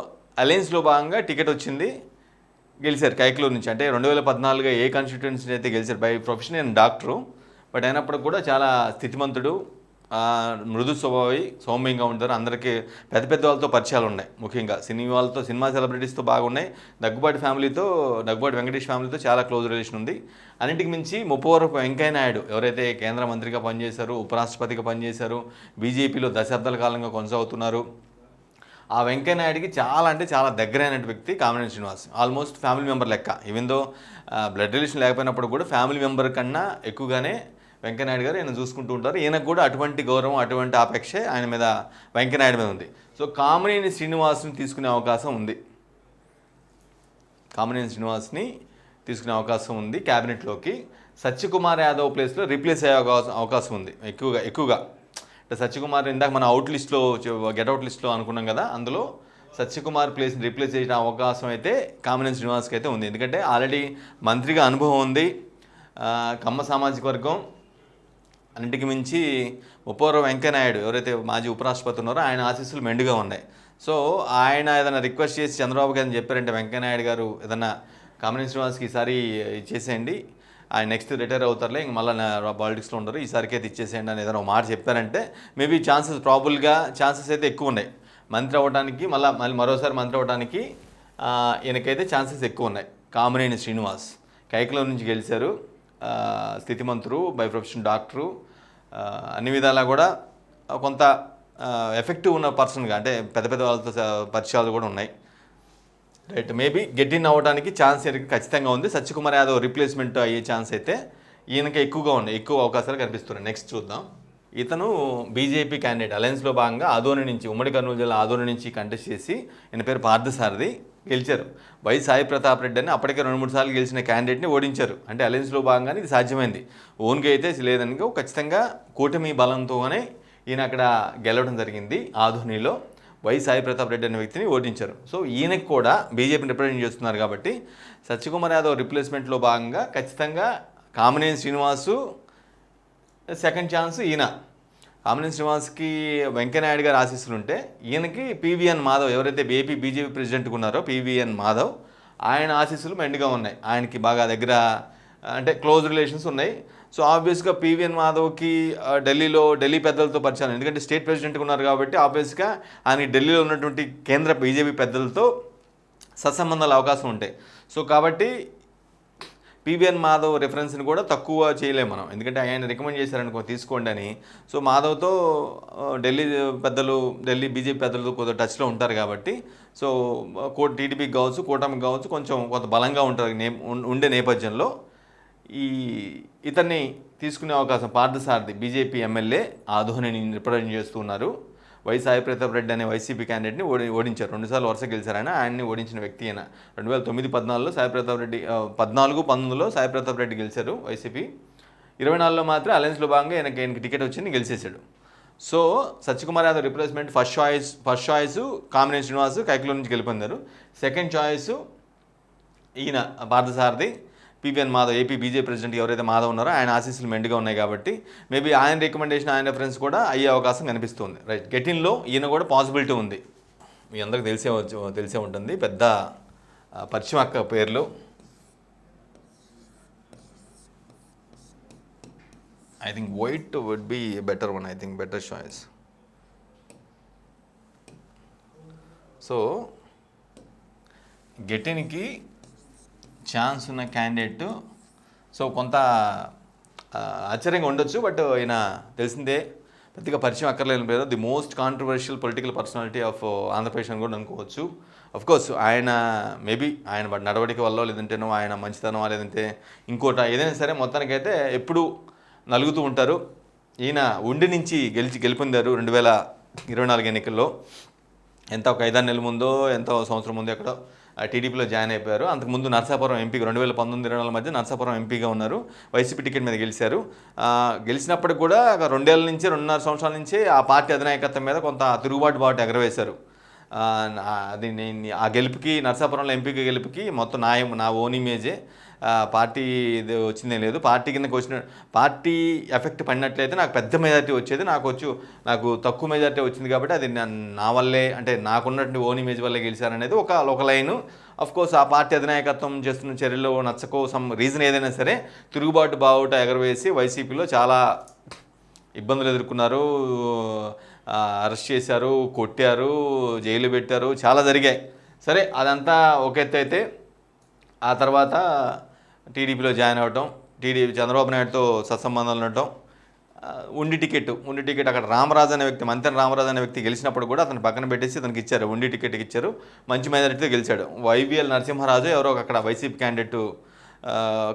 అలయన్స్లో భాగంగా టికెట్ వచ్చింది, గెలిచారు కైకలూరు నుంచి. అంటే 2014 ఏ కాన్స్టిట్యుయెన్సీ అయితే గెలిచారు. బై ప్రొఫెషన్ ఆయన డాక్టరు, బట్ అయినప్పటికి కూడా చాలా స్థితిమంతుడు, మృదు స్వభావి, సౌమ్యంగా ఉంటారు. అందరికీ పెద్ద పెద్ద వాళ్ళతో పరిచయాలు ఉన్నాయి. ముఖ్యంగా సినిమా సెలబ్రిటీస్తో బాగున్నాయి. దగ్గుబాటి వెంకటేష్ ఫ్యామిలీతో చాలా క్లోజ్ రిలేషన్ ఉంది. అన్నింటికి మించి ముప్పవరపు వెంకయ్య నాయుడు ఎవరైతే కేంద్ర మంత్రిగా పనిచేశారు, ఉపరాష్ట్రపతిగా పనిచేశారు, బీజేపీలో దశాబ్దాల కాలంగా కొనసాగుతున్నారు, ఆ వెంకయ్య నాయుడికి చాలా అంటే చాలా దగ్గరైన వ్యక్తి Kamineni Srinivas. Almost family member లెక్క. ఈవెన్ దో బ్లడ్ రిలేషన్ లేకపోయినప్పుడు కూడా ఫ్యామిలీ మెంబర్ కన్నా ఎక్కువగానే వెంకయ్యనాయుడు గారు ఈయన చూసుకుంటూ ఉంటారు. ఈయనకు కూడా అటువంటి గౌరవం, అటువంటి ఆపేక్ష ఆయన మీద, వెంకయ్యనాయుడు మీద ఉంది. సో కామినేని శ్రీనివాస్ని తీసుకునే అవకాశం ఉంది క్యాబినెట్లోకి. సత్యకుమార్ యాదవ్ ప్లేస్లో రీప్లేస్ అయ్యే అవకాశం ఉంది ఎక్కువగా. అంటే సత్యకుమార్ ఇందాక మన గెట్అవుట్ లిస్ట్లో అనుకున్నాం కదా, అందులో సత్యకుమార్ ప్లేస్ని రీప్లేస్ చేసిన అవకాశం అయితే కామినేని శ్రీనివాస్కి అయితే ఉంది. ఎందుకంటే ఆల్రెడీ మంత్రిగా అనుభవం ఉంది. కమ్మ సామాజిక వర్గం, అన్నింటికి మించి ముప్పవరపు వెంకయ్య నాయుడు ఎవరైతే మాజీ ఉపరాష్ట్రపతి ఉన్నారో ఆయన ఆశీస్సులు మెండుగా ఉన్నాయి. సో ఆయన ఏదైనా రిక్వెస్ట్ చేసి చంద్రబాబు గారిని చెప్పారంటే, వెంకయ్య నాయుడు గారు ఏదన్నా కామినేని శ్రీనివాస్కి ఈసారి ఇచ్చేసేయండి, ఆయన నెక్స్ట్ రిటైర్ అవుతారులే, ఇంక మళ్ళీ పాలిటిక్స్లో ఉండరు, ఈసారికి అయితే ఇచ్చేసేయండి అని ఏదైనా ఒక మాట చెప్పారంటే మేబీ ఛాన్సెస్ అయితే ఎక్కువ ఉన్నాయి మంత్రి అవ్వడానికి. మరోసారి మంత్రి అవ్వడానికి ఈయనకైతే ఛాన్సెస్ ఎక్కువ ఉన్నాయి. కామినేని శ్రీనివాస్ కైకలో నుంచి గెలిచారు, స్థితిమంతుడు, బై ప్రొఫెషన్ డాక్టరు, అన్ని విధాలా కూడా కొంత ఎఫెక్టివ్ ఉన్న పర్సన్గా, అంటే పెద్ద పెద్ద వాళ్ళతో పరిచయాలు కూడా ఉన్నాయి. రైట్, మేబీ గెట్ ఇన్ అవ్వడానికి ఛాన్స్ ఖచ్చితంగా ఉంది. సత్యకుమార్ యాదవ్ రీప్లేస్మెంట్ అయ్యే ఛాన్స్ అయితే ఈయనకి ఎక్కువ అవకాశాలు కనిపిస్తున్నాయి. నెక్స్ట్ చూద్దాం. ఇతను బీజేపీ క్యాండిడేట్, అలయన్స్లో భాగంగా ఆదోని నుంచి, ఉమ్మడి కర్నూలు జిల్లా ఆదోని నుంచి కంటెస్ట్ చేసి, ఈయన పేరు పార్థసారథి, గెలిచారు. వై సాయి ప్రతాప్ రెడ్డి అని అప్పటికే 2-3 సార్లు గెలిచిన క్యాండిడేట్ని ఓడించారు. అంటే అలయన్స్లో భాగంగానే ఇది సాధ్యమైంది, ఓన్గా అయితే లేదని. ఖచ్చితంగా కూటమి బలంతోనే ఈయన అక్కడ గెలవడం జరిగింది. ఆదోనిలో వై సాయి ప్రతాప్ రెడ్డి అనే వ్యక్తిని ఓడించారు. సో ఈయనకు కూడా బీజేపీని రిప్రజెంట్ చేస్తున్నారు కాబట్టి సత్యకుమార్ యాదవ్ రిప్లేస్మెంట్లో భాగంగా ఖచ్చితంగా కామినేని శ్రీనివాసు సెకండ్ ఛాన్స్ ఈయన. కామినేని శ్రీనివాస్కి వెంకయ్యనాయుడు గారు ఆశీస్సులు ఉంటే, ఈయనకి పివిఎన్ మాధవ్ ఎవరైతే ఏపీ బీజేపీ ప్రెసిడెంట్గా ఉన్నారో పివిఎన్ మాధవ్, ఆయన ఆశీస్సులు మెండుగా ఉన్నాయి. ఆయనకి బాగా దగ్గర అంటే క్లోజ్ రిలేషన్స్ ఉన్నాయి. సో ఆబ్వియస్గా పివిఎన్ మాధవ్కి ఢిల్లీ పెద్దలతో పరిచయం, ఎందుకంటే స్టేట్ ప్రెసిడెంట్గా ఉన్నారు కాబట్టి ఆబ్వియస్గా ఆయన ఢిల్లీలో ఉన్నటువంటి కేంద్ర బీజేపీ పెద్దలతో సత్సంబంధాల అవకాశం ఉంటాయి. సో కాబట్టి పివిఎన్ మాధవ్ రెఫరెన్స్ని కూడా తక్కువ చేయలేము మనం, ఎందుకంటే ఆయన రికమెండ్ చేశారనుకో తీసుకోండి అని. సో మాధవ్తో ఢిల్లీ బీజేపీ పెద్దలతో కొద్దిగా టచ్లో ఉంటారు కాబట్టి, సో టీడీపీకి కావచ్చు, కూటమికి కావచ్చు, కొంత బలంగా ఉండే నేపథ్యంలో ఇతన్ని తీసుకునే అవకాశం పార్థసారథి పార్థసారథి ఎమ్మెల్యే ఆదోనిని రిప్రజెంట్ చేస్తున్నారు. వై సాయి ప్రతాప్ రెడ్డి అనే వైసీపీ క్యాండిడేట్ని ఓడించారు. 2 సార్లు వరుస గెలిచారు. ఆయన్ని ఓడించిన వ్యక్తి అయినా 2009-14లో సాయి ప్రతాప్ రెడ్డి, 14-19లో సాయి ప్రతాప్ రెడ్డి గెలిచారు వైసీపీ. 24లో మాత్రం అలయన్స్లో భాగంగా ఈయనకి టికెట్ వచ్చింది, గెలిచేశాడు. So Satyakumar Yadav replacement first choice Kamineni Srinivas కైకలో నుంచి గెలుపొందారు. సెకండ్ చాయిస్ ఈయన Parthasarathi, PVN Madhav AP BJP president ఎవరైతే మాధవ్ ఉన్నారో ఆయన ఆశీస్సులు మెండుగా ఉన్నాయి కాబట్టి మేబీ ఆయన రికమెండేషన్, ఆయన రెఫరెన్స్ కూడా అయ్యే అవకాశం కనిపిస్తుంది. రైట్, గెటిన్లో ఈయన కూడా పాసిబిలిటీ ఉంది. మీ అందరికి తెలిసే ఉంటుంది, పెద్ద పరిచయం అక్క పేర్లు. I think white would be better one, better choice. So గెటిన్కి ఛాన్స్ ఉన్న క్యాండిడేట్, సో కొంత ఆశ్చర్యంగా ఉండొచ్చు, బట్ ఆయన తెలిసిందే, పెద్దగా పరిచయం అక్కర్లేని పేరు, the most controversial political personality of Andhra Pradesh అని కూడా అనుకోవచ్చు. అఫ్కోర్స్ ఆయన మేబీ ఆయన నడవడిక వల్ల, లేదంటేనో ఆయన మంచితనం, లేదంటే ఇంకోట ఏదైనా సరే మొత్తానికైతే ఎప్పుడు నలుగుతూ ఉంటారు. ఈయన ఉండి నుంచి గెలుపొందారు 2024 ఎన్నికల్లో. ఒక 5-6 నెలల ముందో సంవత్సరం ముందో ఎక్కడో టీడీపీలో జాయిన్ అయిపోయారు. అంతకుముందు నర్సాపురం ఎంపీగా 2019-24 మధ్య నర్సాపురం ఎంపీగా ఉన్నారు. వైసీపీ టికెట్ మీద గెలిచారు. గెలిచినప్పటికి కూడా 2.5 సంవత్సరాల నుంచి ఆ పార్టీ అధినాయకత్వం మీద కొంత తిరుగుబాటు ఎగరవేశారు. అది ఆ గెలుపుకి, నర్సాపురంలో ఎంపీగా గెలుపుకి మొత్తం నా ఓన్ ఇమేజే, పార్టీ వచ్చిందే లేదు. పార్టీ కిందకి పార్టీ ఎఫెక్ట్ పడినట్లయితే నాకు పెద్ద మెజారిటీ వచ్చేది, నాకు తక్కువ మెజారిటీ వచ్చింది కాబట్టి అది నా వల్లే, అంటే నాకున్నటువంటి ఓన్ ఇమేజ్ వల్లే గెలిచారనేది ఒక లైను. అఫ్కోర్స్ ఆ పార్టీ అధినాయకత్వం చేస్తున్న చర్యల్లో నచ్చకో సమ్ రీజన్ ఏదైనా సరే తిరుగుబాటు బావుట ఎగరవేసి వైసీపీలో చాలా ఇబ్బందులు ఎదుర్కొన్నారు, అరెస్ట్ చేశారు, కొట్టారు, జైలు పెట్టారు, చాలా జరిగాయి. సరే అదంతా ఒక ఎత్తు అయితే ఆ తర్వాత టీడీపీలో జాయిన్ అవ్వటం, చంద్రబాబు నాయుడుతో సత్సంబంధాలు ఉండటం, ఉండి టికెట్ అక్కడ రామరాజు అనే వ్యక్తి, మంతెన రామరాజు అనే వ్యక్తి గెలిచినప్పుడు కూడా అతను పక్కన పెట్టేసి అతనికి ఇచ్చారు, ఉండి టికెట్ ఇచ్చారు. మంచి మెజారిటీతో గెలిచాడు. వైవిఎల్ నరసింహరాజు ఎవరో అక్కడ వైసీపీ క్యాండిడేట్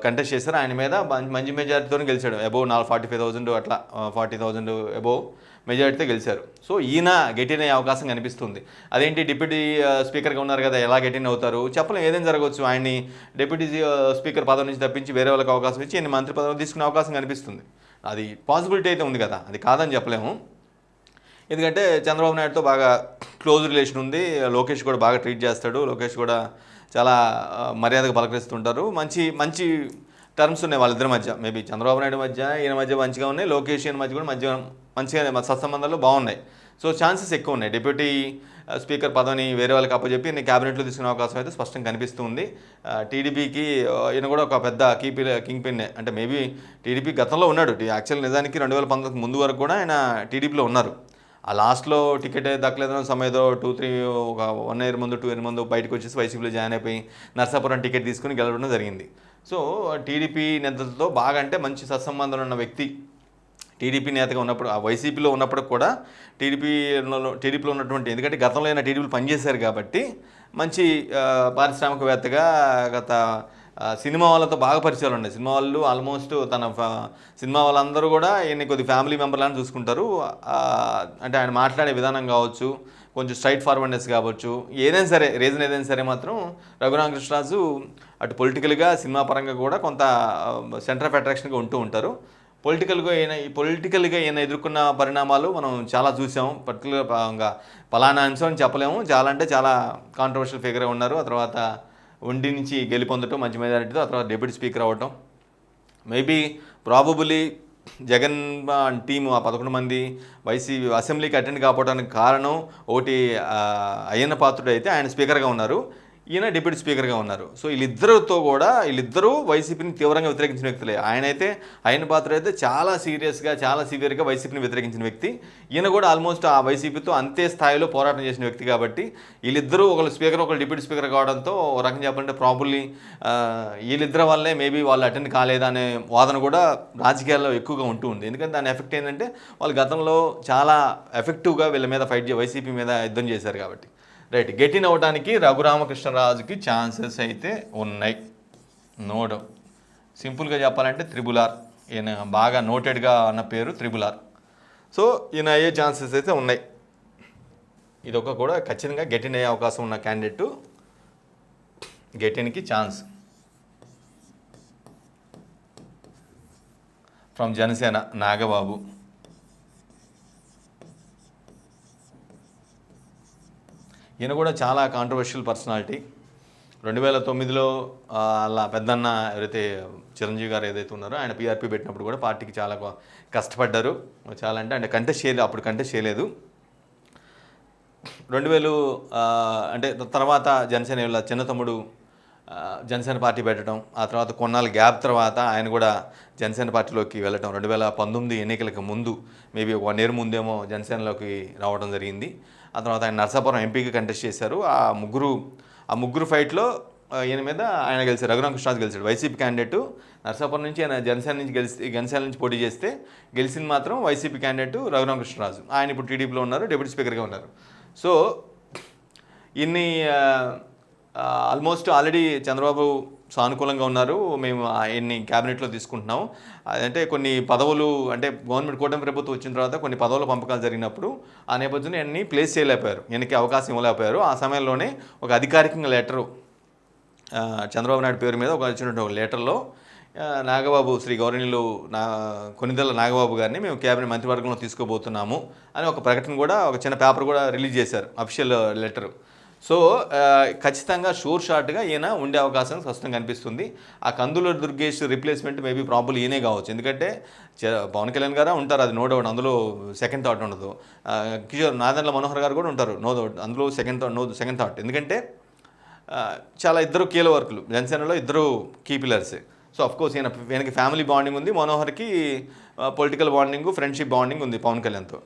కంటెస్ట్ చేశారు, ఆయన మీద మంచి మెజారిటీతో గెలిచాడు. అబోవ్ 45,000 అట్లా 40,000 అబోవ్ మెజారిటీతో గెలిచారు. సో ఈయన గెటిన్ అయ్యే అవకాశం కనిపిస్తుంది. అదేంటి డిప్యూటీ స్పీకర్గా ఉన్నారు కదా, ఎలా గెటిన్ అవుతారు చెప్పలేం, ఏదైనా జరగవచ్చు. ఆయన్ని డిప్యూటీ స్పీకర్ పదవి నుంచి తప్పించి వేరే వాళ్ళకి అవకాశం ఇచ్చి ఈయన మంత్రి పదవి తీసుకునే అవకాశం కనిపిస్తుంది. అది పాసిబిలిటీ అయితే ఉంది కదా, అది కాదని చెప్పలేము. ఎందుకంటే చంద్రబాబు నాయుడుతో బాగా క్లోజ్ రిలేషన్ ఉంది, లోకేష్ కూడా బాగా ట్రీట్ చేస్తాడు, లోకేష్ కూడా చాలా మర్యాదగా పలకరిస్తుంటారు. మంచి మంచి టర్మ్స్ ఉన్నాయి వాళ్ళిద్దరి మధ్య, మేబీ చంద్రబాబు నాయుడు మధ్య ఈయన మధ్య మంచిగా ఉన్నాయి, లోకేష్ ఈయన మధ్య కూడా మంచిగా సత్సంబంధాలు బాగున్నాయి. సో ఛాన్సెస్ ఎక్కువ ఉన్నాయి. డిప్యూటీ స్పీకర్ పదవిని వేరే వాళ్ళకి అప్పచెప్పి ఈయన క్యాబినెట్లో తీసుకునే అవకాశం అయితే స్పష్టంగా కనిపిస్తుంది. టీడీపీకి ఈయన కూడా ఒక పెద్ద కింగ్ పిన్నే. అంటే మేబీ టీడీపీ గతంలో ఉన్నాడు, యాక్చువల్ నిజానికి 2019 ముందు వరకు కూడా ఆయన టీడీపీలో ఉన్నారు. ఆ లాస్ట్లో టికెట్ దక్కలేదన్న సమయంలో 2-3 ఒక 1 year ముందు 2 year ముందు బయటకు వచ్చేసి వైసీపీలో జాయిన్ అయిపోయి నర్సాపురం టికెట్ తీసుకుని గెలవడం జరిగింది. సో టీడీపీ నేతలతో బాగా అంటే మంచి సత్సంబంధాలు ఉన్న వ్యక్తి. టీడీపీ నేతగా ఉన్నప్పుడు, ఆ వైసీపీలో ఉన్నప్పుడు కూడా టీడీపీలో ఉన్నటువంటి, ఎందుకంటే గతంలో అయినా టీడీపీలో పనిచేశారు కాబట్టి మంచి పారిశ్రామికవేత్తగా, గత సినిమా వాళ్ళతో బాగా పరిచయాలు ఉన్నాయి. సినిమా వాళ్ళు ఆల్మోస్ట్ సినిమా వాళ్ళందరూ కూడా ఈయన కొద్ది ఫ్యామిలీ మెంబర్లను చూసుకుంటారు. అంటే ఆయన మాట్లాడే విధానం కావచ్చు, కొంచెం స్ట్రైట్ ఫార్వర్డ్నెస్ కావచ్చు, ఏదైనా సరే రీజన్ ఏదైనా సరే మాత్రం రఘురామకృష్ణరాజు అటు పొలిటికల్గా సినిమా పరంగా కూడా కొంత సెంటర్ ఆఫ్ అట్రాక్షన్గా ఉంటూ ఉంటారు. పొలిటికల్గా ఈయన ఎదుర్కొన్న పరిణామాలు మనం చాలా చూసాం. పర్టికులర్గా పలానా అంశం అని చెప్పలేము, చాలా అంటే చాలా కాంట్రవర్షియల్ ఫిగర్గా ఉన్నారు. ఆ తర్వాత ఒంటి నుంచి గెలుపొందటం మంచి మెజారిటీతో, ఆ తర్వాత డిప్యూటీ స్పీకర్ అవ్వటం. మేబీ ప్రాబబులీ జగన్ టీము ఆ 11 మంది వైసీపీ అసెంబ్లీకి అటెండ్ కాకపోవడానికి కారణం ఒకటి, అయ్యన్న పాత్రుడు అయితే ఆయన స్పీకర్గా ఉన్నారు, ఈయన డిప్యూటీ స్పీకర్గా ఉన్నారు. సో వీళ్ళిద్దరూ వైసీపీని తీవ్రంగా వ్యతిరేకించిన వ్యక్తులే. అయ్యన్న పాత్రుడు అయితే చాలా సివియర్గా వైసీపీని వ్యతిరేకించిన వ్యక్తి. ఈయన కూడా ఆల్మోస్ట్ ఆ వైసీపీతో అంతే స్థాయిలో పోరాటం చేసిన వ్యక్తి. కాబట్టి వీళ్ళిద్దరూ ఒకళ్ళు స్పీకర్ ఒకళ్ళు డిప్యూటీ స్పీకర్ కావడంతో ఒక రకం చెప్పాలంటే ప్రాబుల్లీ వీళ్ళిద్దరి వల్లే మేబీ వాళ్ళు అటెండ్ కాలేదనే వాదన కూడా రాజకీయాల్లో ఎక్కువగా ఉంటూ ఉంది. ఎందుకంటే దాని ఎఫెక్ట్ ఏంటంటే వాళ్ళు గతంలో చాలా ఎఫెక్టివ్గా వీళ్ళ మీద వైసీపీ మీద యుద్ధం చేశారు కాబట్టి. రైట్, గెటిన్ అవ్వడానికి రఘురామకృష్ణరాజుకి ఛాన్సెస్ అయితే ఉన్నాయి, నో డౌట్. సింపుల్గా చెప్పాలంటే RRR, ఈయన బాగా నోటెడ్గా అన్న పేరు RRR. సో ఈయన అయ్యే ఛాన్సెస్ అయితే ఉన్నాయి. ఇదొక కూడా ఖచ్చితంగా గెటిన్ అయ్యే అవకాశం ఉన్న క్యాండిడేట్, గెటిన్కి ఛాన్స్. ఫ్రమ్ జనసేన నాగబాబు. ఈయన కూడా చాలా కాంట్రవర్షియల్ పర్సనాలిటీ. 2009లో అలా పెద్దన్న ఎవరైతే చిరంజీవి గారు ఏదైతే ఉన్నారో ఆయన PRP పెట్టినప్పుడు కూడా పార్టీకి చాలా కష్టపడ్డారు. చాలా అంటే కంటెస్ట్ చేయలేదు. 2000 అంటే తర్వాత జనసేన వీళ్ళ చిన్న తమ్ముడు జనసేన పార్టీ పెట్టడం, ఆ తర్వాత కొన్నాళ్ళు గ్యాప్ తర్వాత ఆయన కూడా జనసేన పార్టీలోకి వెళ్ళటం, 2019 ఎన్నికలకు ముందు మేబీ 1 year ముందేమో జనసేనలోకి రావడం జరిగింది. ఆ తర్వాత ఆయన నర్సాపురం ఎంపీకి కంటెస్ట్ చేశారు. ఆ ముగ్గురు ఫైట్లో ఈయన మీద ఆయన గెలిచారు, రఘురామకృష్ణరాజు గెలిచాడు. వైసీపీ క్యాండిడేట్ నర్సాపురం నుంచి ఆయన జనసేన నుంచి పోటీ చేస్తే గెలిచింది మాత్రం వైసీపీ క్యాండిడేట్ రఘురామకృష్ణరాజు. ఆయన ఇప్పుడు టీడీపీలో ఉన్నారు, డిప్యూటీ స్పీకర్గా ఉన్నారు. సో ఇన్ని ఆల్మోస్ట్ ఆల్రెడీ చంద్రబాబు సానుకూలంగా ఉన్నారు, మేము ఆయన్ని క్యాబినెట్లో తీసుకుంటున్నాం. అంటే కొన్ని పదవులు, అంటే గవర్నమెంట్ కూటమి ప్రభుత్వం వచ్చిన తర్వాత కొన్ని పదవుల పంపకాలు జరిగినప్పుడు ఆ నేపథ్యంలో ఈయన్ని ప్లేస్ చేయలేకపోయారు, ఈయనకి అవకాశం ఇవ్వలేకపోయారు. ఆ సమయంలోనే ఒక అధికారికంగా లెటరు చంద్రబాబు నాయుడు పేరు మీద వచ్చినటువంటి ఒక లెటర్లో నాగబాబు, శ్రీ గౌరవనీయులు కొనిదెల నాగబాబు గారిని మేము క్యాబినెట్ మంత్రివర్గంలో తీసుకోబోతున్నాము అని ఒక ప్రకటన కూడా, ఒక చిన్న పేపర్ కూడా రిలీజ్ చేశారు, అఫీషియల్ లెటరు. సో ఖచ్చితంగా షూర్ షార్ట్గా ఈయన ఉండే అవకాశం స్పష్టంగా కనిపిస్తుంది. ఆ కందుల దుర్గేష్ రిప్లేస్మెంట్ మేబీ ప్రాబ్లీ ఈయనే కావచ్చు. ఎందుకంటే పవన్ కళ్యాణ్ గారు ఉంటారు, అది నో డౌట్, అందులో సెకండ్ థాట్ ఉండదు. కిషోర్ నాదెండ్ల మనోహర్ గారు కూడా ఉంటారు, నో డౌట్, అందులో సెకండ్ థాట్. ఎందుకంటే చాలా ఇద్దరు కీల వర్కులు జనసేనలో, ఇద్దరు కీ పిల్లర్సే. సో అఫ్కోర్స్ ఈయనకి ఫ్యామిలీ బాండింగ్ ఉంది, మనోహర్కి పొలిటికల్ బాండింగ్, ఫ్రెండ్షిప్ బాండింగ్ ఉంది పవన్ కళ్యాణ్తో.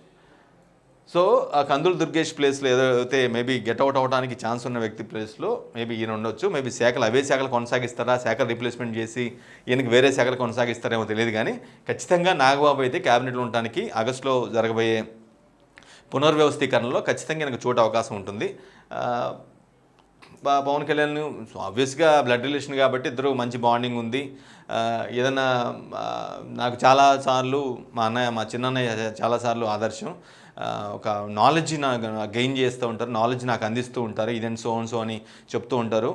సో ఆ కందులు దుర్గేష్ ప్లేస్లో ఏదైతే మేబీ గెట్అవుట్ అవడానికి ఛాన్స్ ఉన్న వ్యక్తి ప్లేస్లో మేబీ ఈయన ఉండొచ్చు. మేబీ శాఖలు అవే శాఖలు కొనసాగిస్తారా, శాఖలు రీప్లేస్మెంట్ చేసి ఈయనకి వేరే శాఖలు కొనసాగిస్తారేమో తెలియదు. కానీ ఖచ్చితంగా నాగబాబు అయితే క్యాబినెట్లో ఉండడానికి ఆగస్టులో జరగబోయే పునర్వ్యవస్థీకరణలో ఖచ్చితంగా ఈయనకు చోటు అవకాశం ఉంటుంది. పవన్ కళ్యాణ్ ఆబ్వియస్గా బ్లడ్ రిలేషన్ కాబట్టి ఇద్దరు మంచి బాండింగ్ ఉంది. ఏదన్నా నాకు చాలాసార్లు మా చిన్నన్నయ్య చాలాసార్లు ఆదర్శం. ఒక నాలెడ్జ్ గెయిన్ చేస్తూ ఉంటారు, నాలెడ్జ్ నాకు అందిస్తూ ఉంటారు, ఇదని సో అని చెప్తూ ఉంటారు.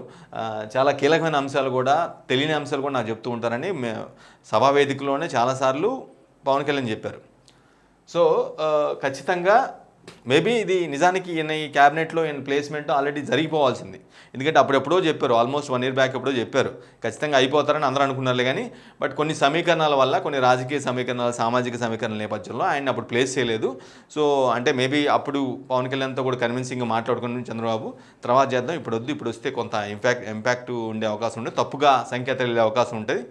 చాలా కీలకమైన అంశాలు కూడా, తెలియని అంశాలు కూడా నాకు చెప్తూ ఉంటారని సభా వేదికలోనే చాలాసార్లు పవన్ కళ్యాణ్ చెప్పారు. సో ఖచ్చితంగా మేబీ ఇది నిజానికి ఈయన ఈ క్యాబినెట్లో ఈయన ప్లేస్మెంట్ ఆల్రెడీ జరిగిపోవాల్సింది. ఎందుకంటే అప్పుడెప్పుడో చెప్పారు, ఆల్మోస్ట్ 1 year బ్యాక్ ఎప్పుడో చెప్పారు ఖచ్చితంగా అయిపోతారని అందరూ అనుకున్నారులే. కానీ బట్ కొన్ని సమీకరణాల వల్ల, కొన్ని రాజకీయ సమీకరణాలు, సామాజిక సమీకరణల నేపథ్యంలో ఆయన అప్పుడు ప్లేస్ చేయలేదు. సో అంటే మేబీ అప్పుడు పవన్ కళ్యాణ్తో కూడా కన్విన్సింగ్గా మాట్లాడుకుని చంద్రబాబు తర్వాత చేద్దాం, ఇప్పుడు వద్దు, ఇప్పుడు వస్తే కొంత ఇంపాక్ట్ ఉండే అవకాశం ఉంటుంది, తప్పుగా సంకేతాలు వెళ్ళే అవకాశం ఉంటుంది,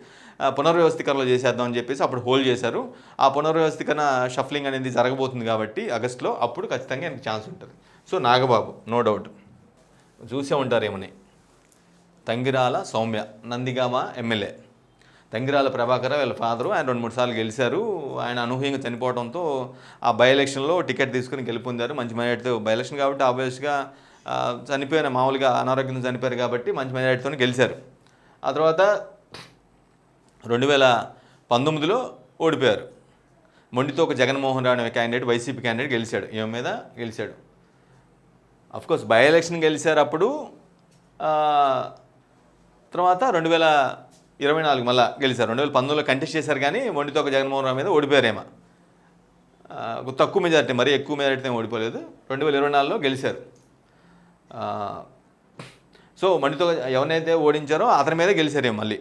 పునర్వ్యవస్థీకరణలో చేసేద్దాం అని చెప్పేసి అప్పుడు హోల్డ్ చేశారు. ఆ పునర్వ్యవస్థీకరణ షఫ్లింగ్ అనేది జరగబోతుంది కాబట్టి ఆగస్టులో, అప్పుడు ఖచ్చితంగా ఆయనకు ఛాన్స్ ఉంటుంది. సో నాగబాబు నో డౌట్ చూసే ఉంటారేమని. తంగిరాల సౌమ్య, నందిగామ ఎమ్మెల్యే. తంగిరాల ప్రభాకర్ వీళ్ళ ఫాదరు, ఆయన 2-3 సార్లు గెలిచారు. ఆయన అనూహ్యంగా చనిపోవడంతో ఆ బై ఎలక్షన్లో టికెట్ తీసుకుని గెలుపొందారు. మంచి మెజారిటీతో బై ఎలక్షన్ కాబట్టి ఆబ్వియస్గా చనిపోయిన మామూలుగా అనారోగ్యంతో చనిపోయారు కాబట్టి మంచి మెజారిటీతో గెలిచారు. ఆ తర్వాత 2019లో ఓడిపోయారు. మొండితో ఒక జగన్మోహన్ రావు అనే క్యాండిడేట్, వైసీపీ క్యాండిడేట్ గెలిచాడు, ఈమె మీద గెలిచాడు. అఫ్కోర్స్ బై ఎలక్షన్ గెలిచారు అప్పుడు. తర్వాత 2024 మళ్ళీ గెలిచారు. 2019లో కంటెస్ట్ చేశారు కానీ మొండితో ఒక జగన్మోహన్ రావు మీద ఓడిపోయారేమో. తక్కువ మెజారిటీ, మరీ ఎక్కువ మెజారిటీతో ఓడిపోలేదు. 2024లో గెలిచారు. సో మొండితో ఎవరినైతే ఓడించారో అతని మీద గెలిచారేమో మళ్ళీ.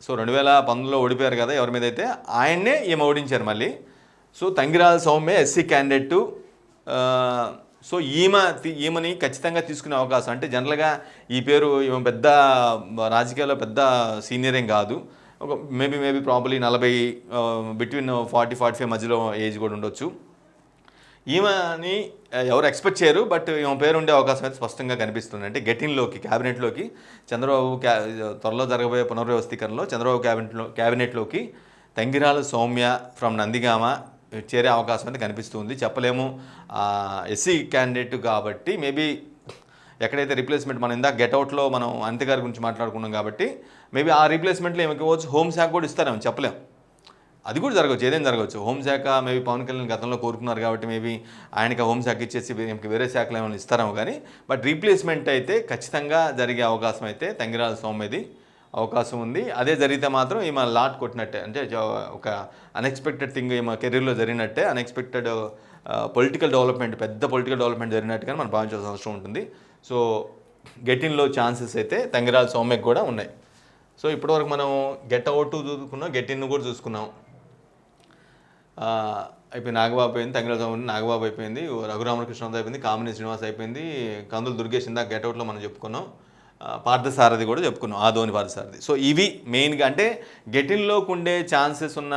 సో 2019లో ఓడిపోయారు కదా ఎవరి మీద అయితే, ఆయన్నే ఈమె ఓడించారు మళ్ళీ. So Thangirala Sowmya SC candidate. So ఈమెని ఖచ్చితంగా తీసుకునే అవకాశం, అంటే జనరల్గా ఈ పేరు ఈమె పెద్ద రాజకీయాల్లో పెద్ద సీనియర్ ఏం కాదు, ఒక మేబీ ప్రాబ్లీ 40 బిట్వీన్ 40-45 మధ్యలో ఏజ్ కూడా ఉండొచ్చు. ఈమెని ఎవరు ఎక్స్పెక్ట్ చేయరు, బట్ ఈమె పేరు ఉండే అవకాశం అయితే స్పష్టంగా కనిపిస్తుంది. అంటే గెటిన్లోకి, క్యాబినెట్లోకి, చంద్రబాబు త్వరలో జరగబోయే పునర్వ్యవస్థీకరణలో చంద్రబాబు క్యాబినెట్లోకి తంగిరాల సౌమ్య ఫ్రమ్ నందిగామ చేరే అవకాశం అయితే కనిపిస్తుంది. చెప్పలేము, ఎస్సీ క్యాండిడేట్ కాబట్టి మేబీ ఎక్కడైతే రీప్లేస్మెంట్, మనం ఇందాక గెట్అవుట్లో మనం అనిత గారి గురించి మాట్లాడుకున్నాం కాబట్టి మేబీ ఆ రీప్లేస్మెంట్లో ఏమి ఇవ్వచ్చు, హోంశాఖ కూడా ఇస్తారేమో చెప్పలేము, అది కూడా జరగవచ్చు, ఏదైనా జరగవచ్చు. హోంశాఖ మేబీ పవన్ కళ్యాణ్ గతంలో కోరుకున్నారు కాబట్టి మేబీ ఆయనకి హోంశాఖ ఇచ్చేసి వేరే శాఖలు ఏమైనా ఇస్తారేమో. కానీ బట్ రీప్లేస్మెంట్ అయితే ఖచ్చితంగా జరిగే అవకాశం అయితే తంగిరాల సౌమ్యది అవకాశం ఉంది. అదే జరిగితే మాత్రం ఈమె లాట్ కొట్టినట్టే, అంటే ఒక అన్ఎక్స్పెక్టెడ్ థింగ్ ఈమె కెరీర్లో జరిగినట్టే, అన్ఎక్స్పెక్టెడ్ పొలిటికల్ డెవలప్మెంట్, పెద్ద పొలిటికల్ డెవలప్మెంట్ జరిగినట్టుగా మనం భావించాల్సిన అవసరం ఉంటుంది. సో గెటిన్లో ఛాన్సెస్ అయితే తంగిరాల సౌమ్యకు కూడా ఉన్నాయి. సో ఇప్పటివరకు మనం గెట్అవుట్ చూసుకున్నాం, గెటిన్ కూడా చూసుకున్నాం. అయిపోయింది, నాగబాబు అయిపోయింది, తంగిరాల సౌమ్య నాగబాబు అయిపోయింది, రఘురామకృష్ణరావు అయిపోయింది, కామినేని శ్రీనివాస్ అయిపోయింది, కందులు దుర్గేష్ ఇందాక గెట్అవుట్లో మనం చెప్పుకున్నాం, పార్థసారథి కూడా చెప్పుకున్నాం, ఆదోని పార్థసారథి. సో ఇవి మెయిన్గా, అంటే గెటిన్లోకి ఉండే ఛాన్సెస్ ఉన్న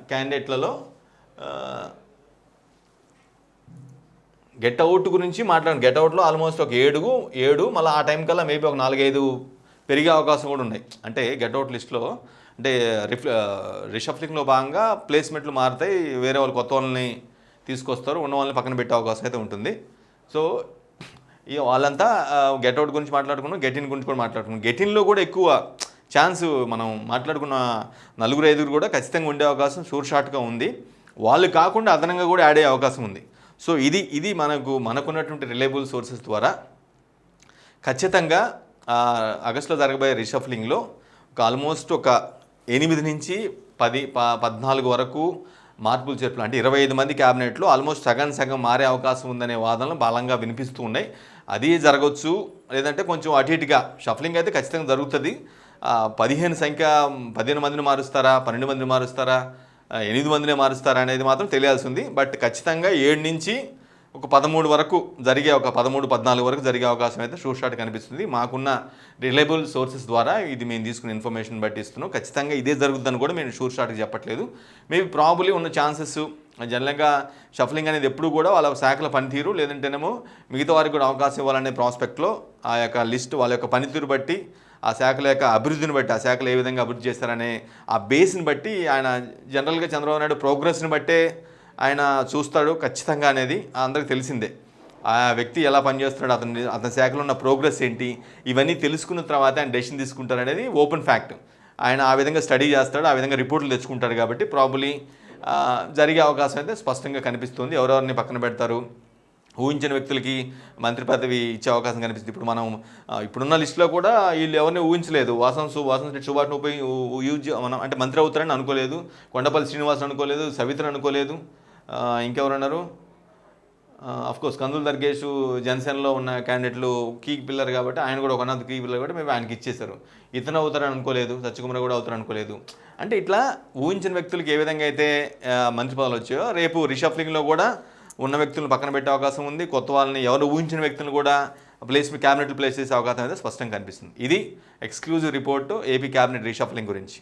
క్యాండిడేట్లలో గెట్అవుట్ గురించి మాట్లాడాను. గెట్అవుట్లో ఆల్మోస్ట్ ఒక 7 మళ్ళీ ఆ టైం కల్లా మేబీ ఒక 4-5 పెరిగే అవకాశం కూడా ఉన్నాయి. అంటే గెట్అవుట్ లిస్ట్లో అంటే రిషఫ్లింగ్లో భాగంగా ప్లేస్మెంట్లు మారుతాయి, వేరే వాళ్ళు కొత్త వాళ్ళని తీసుకొస్తారు, ఉన్న వాళ్ళని పక్కన పెట్టే అవకాశం అయితే ఉంటుంది. సో ఇక వాళ్ళంతా గెట్అవుట్ గురించి మాట్లాడుకున్నాం, గెటిన్ గురించి కూడా మాట్లాడుకున్నాం. గెటిన్లో కూడా ఎక్కువ ఛాన్స్ మనం మాట్లాడుకున్న 4-5 కూడా ఖచ్చితంగా ఉండే అవకాశం షూర్ షాట్గా ఉంది. వాళ్ళు కాకుండా అదనంగా కూడా యాడ్ అయ్యే అవకాశం ఉంది. సో ఇది మనకున్నటువంటి రిలయబుల్ సోర్సెస్ ద్వారా ఖచ్చితంగా ఆగస్టులో జరగబోయే రీషఫ్లింగ్లో ఆల్మోస్ట్ ఒక 8 నుంచి 14 వరకు మార్పులు చేర్పులు, అంటే 25 మంది క్యాబినెట్లో ఆల్మోస్ట్ సగం మారే అవకాశం ఉందనే వాదనలు బలంగా వినిపిస్తూ ఉన్నాయి. అది జరగవచ్చు, లేదంటే కొంచెం అటు ఇటుగా షఫ్లింగ్ అయితే ఖచ్చితంగా జరుగుతుంది. 15 మందిని మారుస్తారా, 12 మందిని మారుస్తారా, 8 మందినే మారుస్తారా అనేది మాత్రం తెలియాల్సి ఉంది. బట్ ఖచ్చితంగా 7 నుంచి ఒక 13 వరకు జరిగే, ఒక 13, 14 వరకు జరిగే అవకాశం అయితే షూర్ షాట్ కనిపిస్తుంది. మాకున్న రిలయబుల్ సోర్సెస్ ద్వారా ఇది మేము తీసుకున్న ఇన్ఫర్మేషన్ బట్టి ఇస్తున్నాం. ఖచ్చితంగా ఇదే జరుగుతుందని కూడా మేము షూర్ షాట్గా చెప్పట్లేదు. మేబీ ప్రాబులీ ఉన్న ఛాన్సెస్ జనరల్గా షఫలింగ్ అనేది ఎప్పుడు కూడా వాళ్ళ శాఖల పనితీరు లేదంటేనేమో మిగతా వారికి కూడా అవకాశం ఇవ్వాలనే ప్రాస్పెక్ట్లో ఆ యొక్క లిస్ట్ వాళ్ళ యొక్క పనితీరు బట్టి, ఆ శాఖల యొక్క అభివృద్ధిని బట్టి, ఆ శాఖలు ఏ విధంగా అభివృద్ధి చేస్తారనే ఆ బేస్ని బట్టి ఆయన జనరల్గా చంద్రబాబు నాయుడు ప్రోగ్రెస్ని బట్టే ఆయన చూస్తాడు ఖచ్చితంగా అనేది అందరికి తెలిసిందే. ఆ వ్యక్తి ఎలా పనిచేస్తున్నాడు, అతని శాఖలో ఉన్న ప్రోగ్రెస్ ఏంటి, ఇవన్నీ తెలుసుకున్న తర్వాత ఆయన డెసిషన్ తీసుకుంటారు అనేది ఓపెన్ ఫ్యాక్ట్. ఆయన ఆ విధంగా స్టడీ చేస్తాడు, ఆ విధంగా రిపోర్ట్లు తెచ్చుకుంటాడు. కాబట్టి ప్రాబులీ జరిగే అవకాశం అయితే స్పష్టంగా కనిపిస్తుంది. ఎవరెవరిని పక్కన పెడతారు, ఊహించిన వ్యక్తులకి మంత్రి పదవి ఇచ్చే అవకాశం కనిపిస్తుంది. ఇప్పుడు మనం ఇప్పుడున్న లిస్టులో కూడా వీళ్ళు ఎవరిని ఊహించలేదు. వాసంశెట్టి సుభాష్ను యూజ్ మనం అంటే మంత్రి అవుతారని అనుకోలేదు. కొండపల్లి శ్రీనివాస్ అనుకోలేదు, సవితను అనుకోలేదు. ఇంకెవరన్నారు, అఫ్కోర్స్ కందుల దర్గేష్ జనసేనలో ఉన్న క్యాండిడేట్లు కీ పిల్లర్ కాబట్టి ఆయన కూడా ఒక కీ పిల్లర్ కాబట్టి మేము ఆయనకి ఇచ్చేశారు. ఇతను అవుతారని అనుకోలేదు, సత్యకుమార్ కూడా అవుతారని అనుకోలేదు. అంటే ఇట్లా ఊహించిన వ్యక్తులకి ఏ విధంగా అయితే మంత్రి పదవులు వచ్చాయో రేపు రీషఫ్లింగ్లో కూడా ఉన్న వ్యక్తులను పక్కన పెట్టే అవకాశం ఉంది. కొత్త వాళ్ళని ఎవరు ఊహించిన వ్యక్తులను కూడా క్యాబినెట్లు ప్లేస్ చేసే అవకాశం అయితే స్పష్టంగా కనిపిస్తుంది. ఇది exclusive report AP cabinet reshuffling గురించి.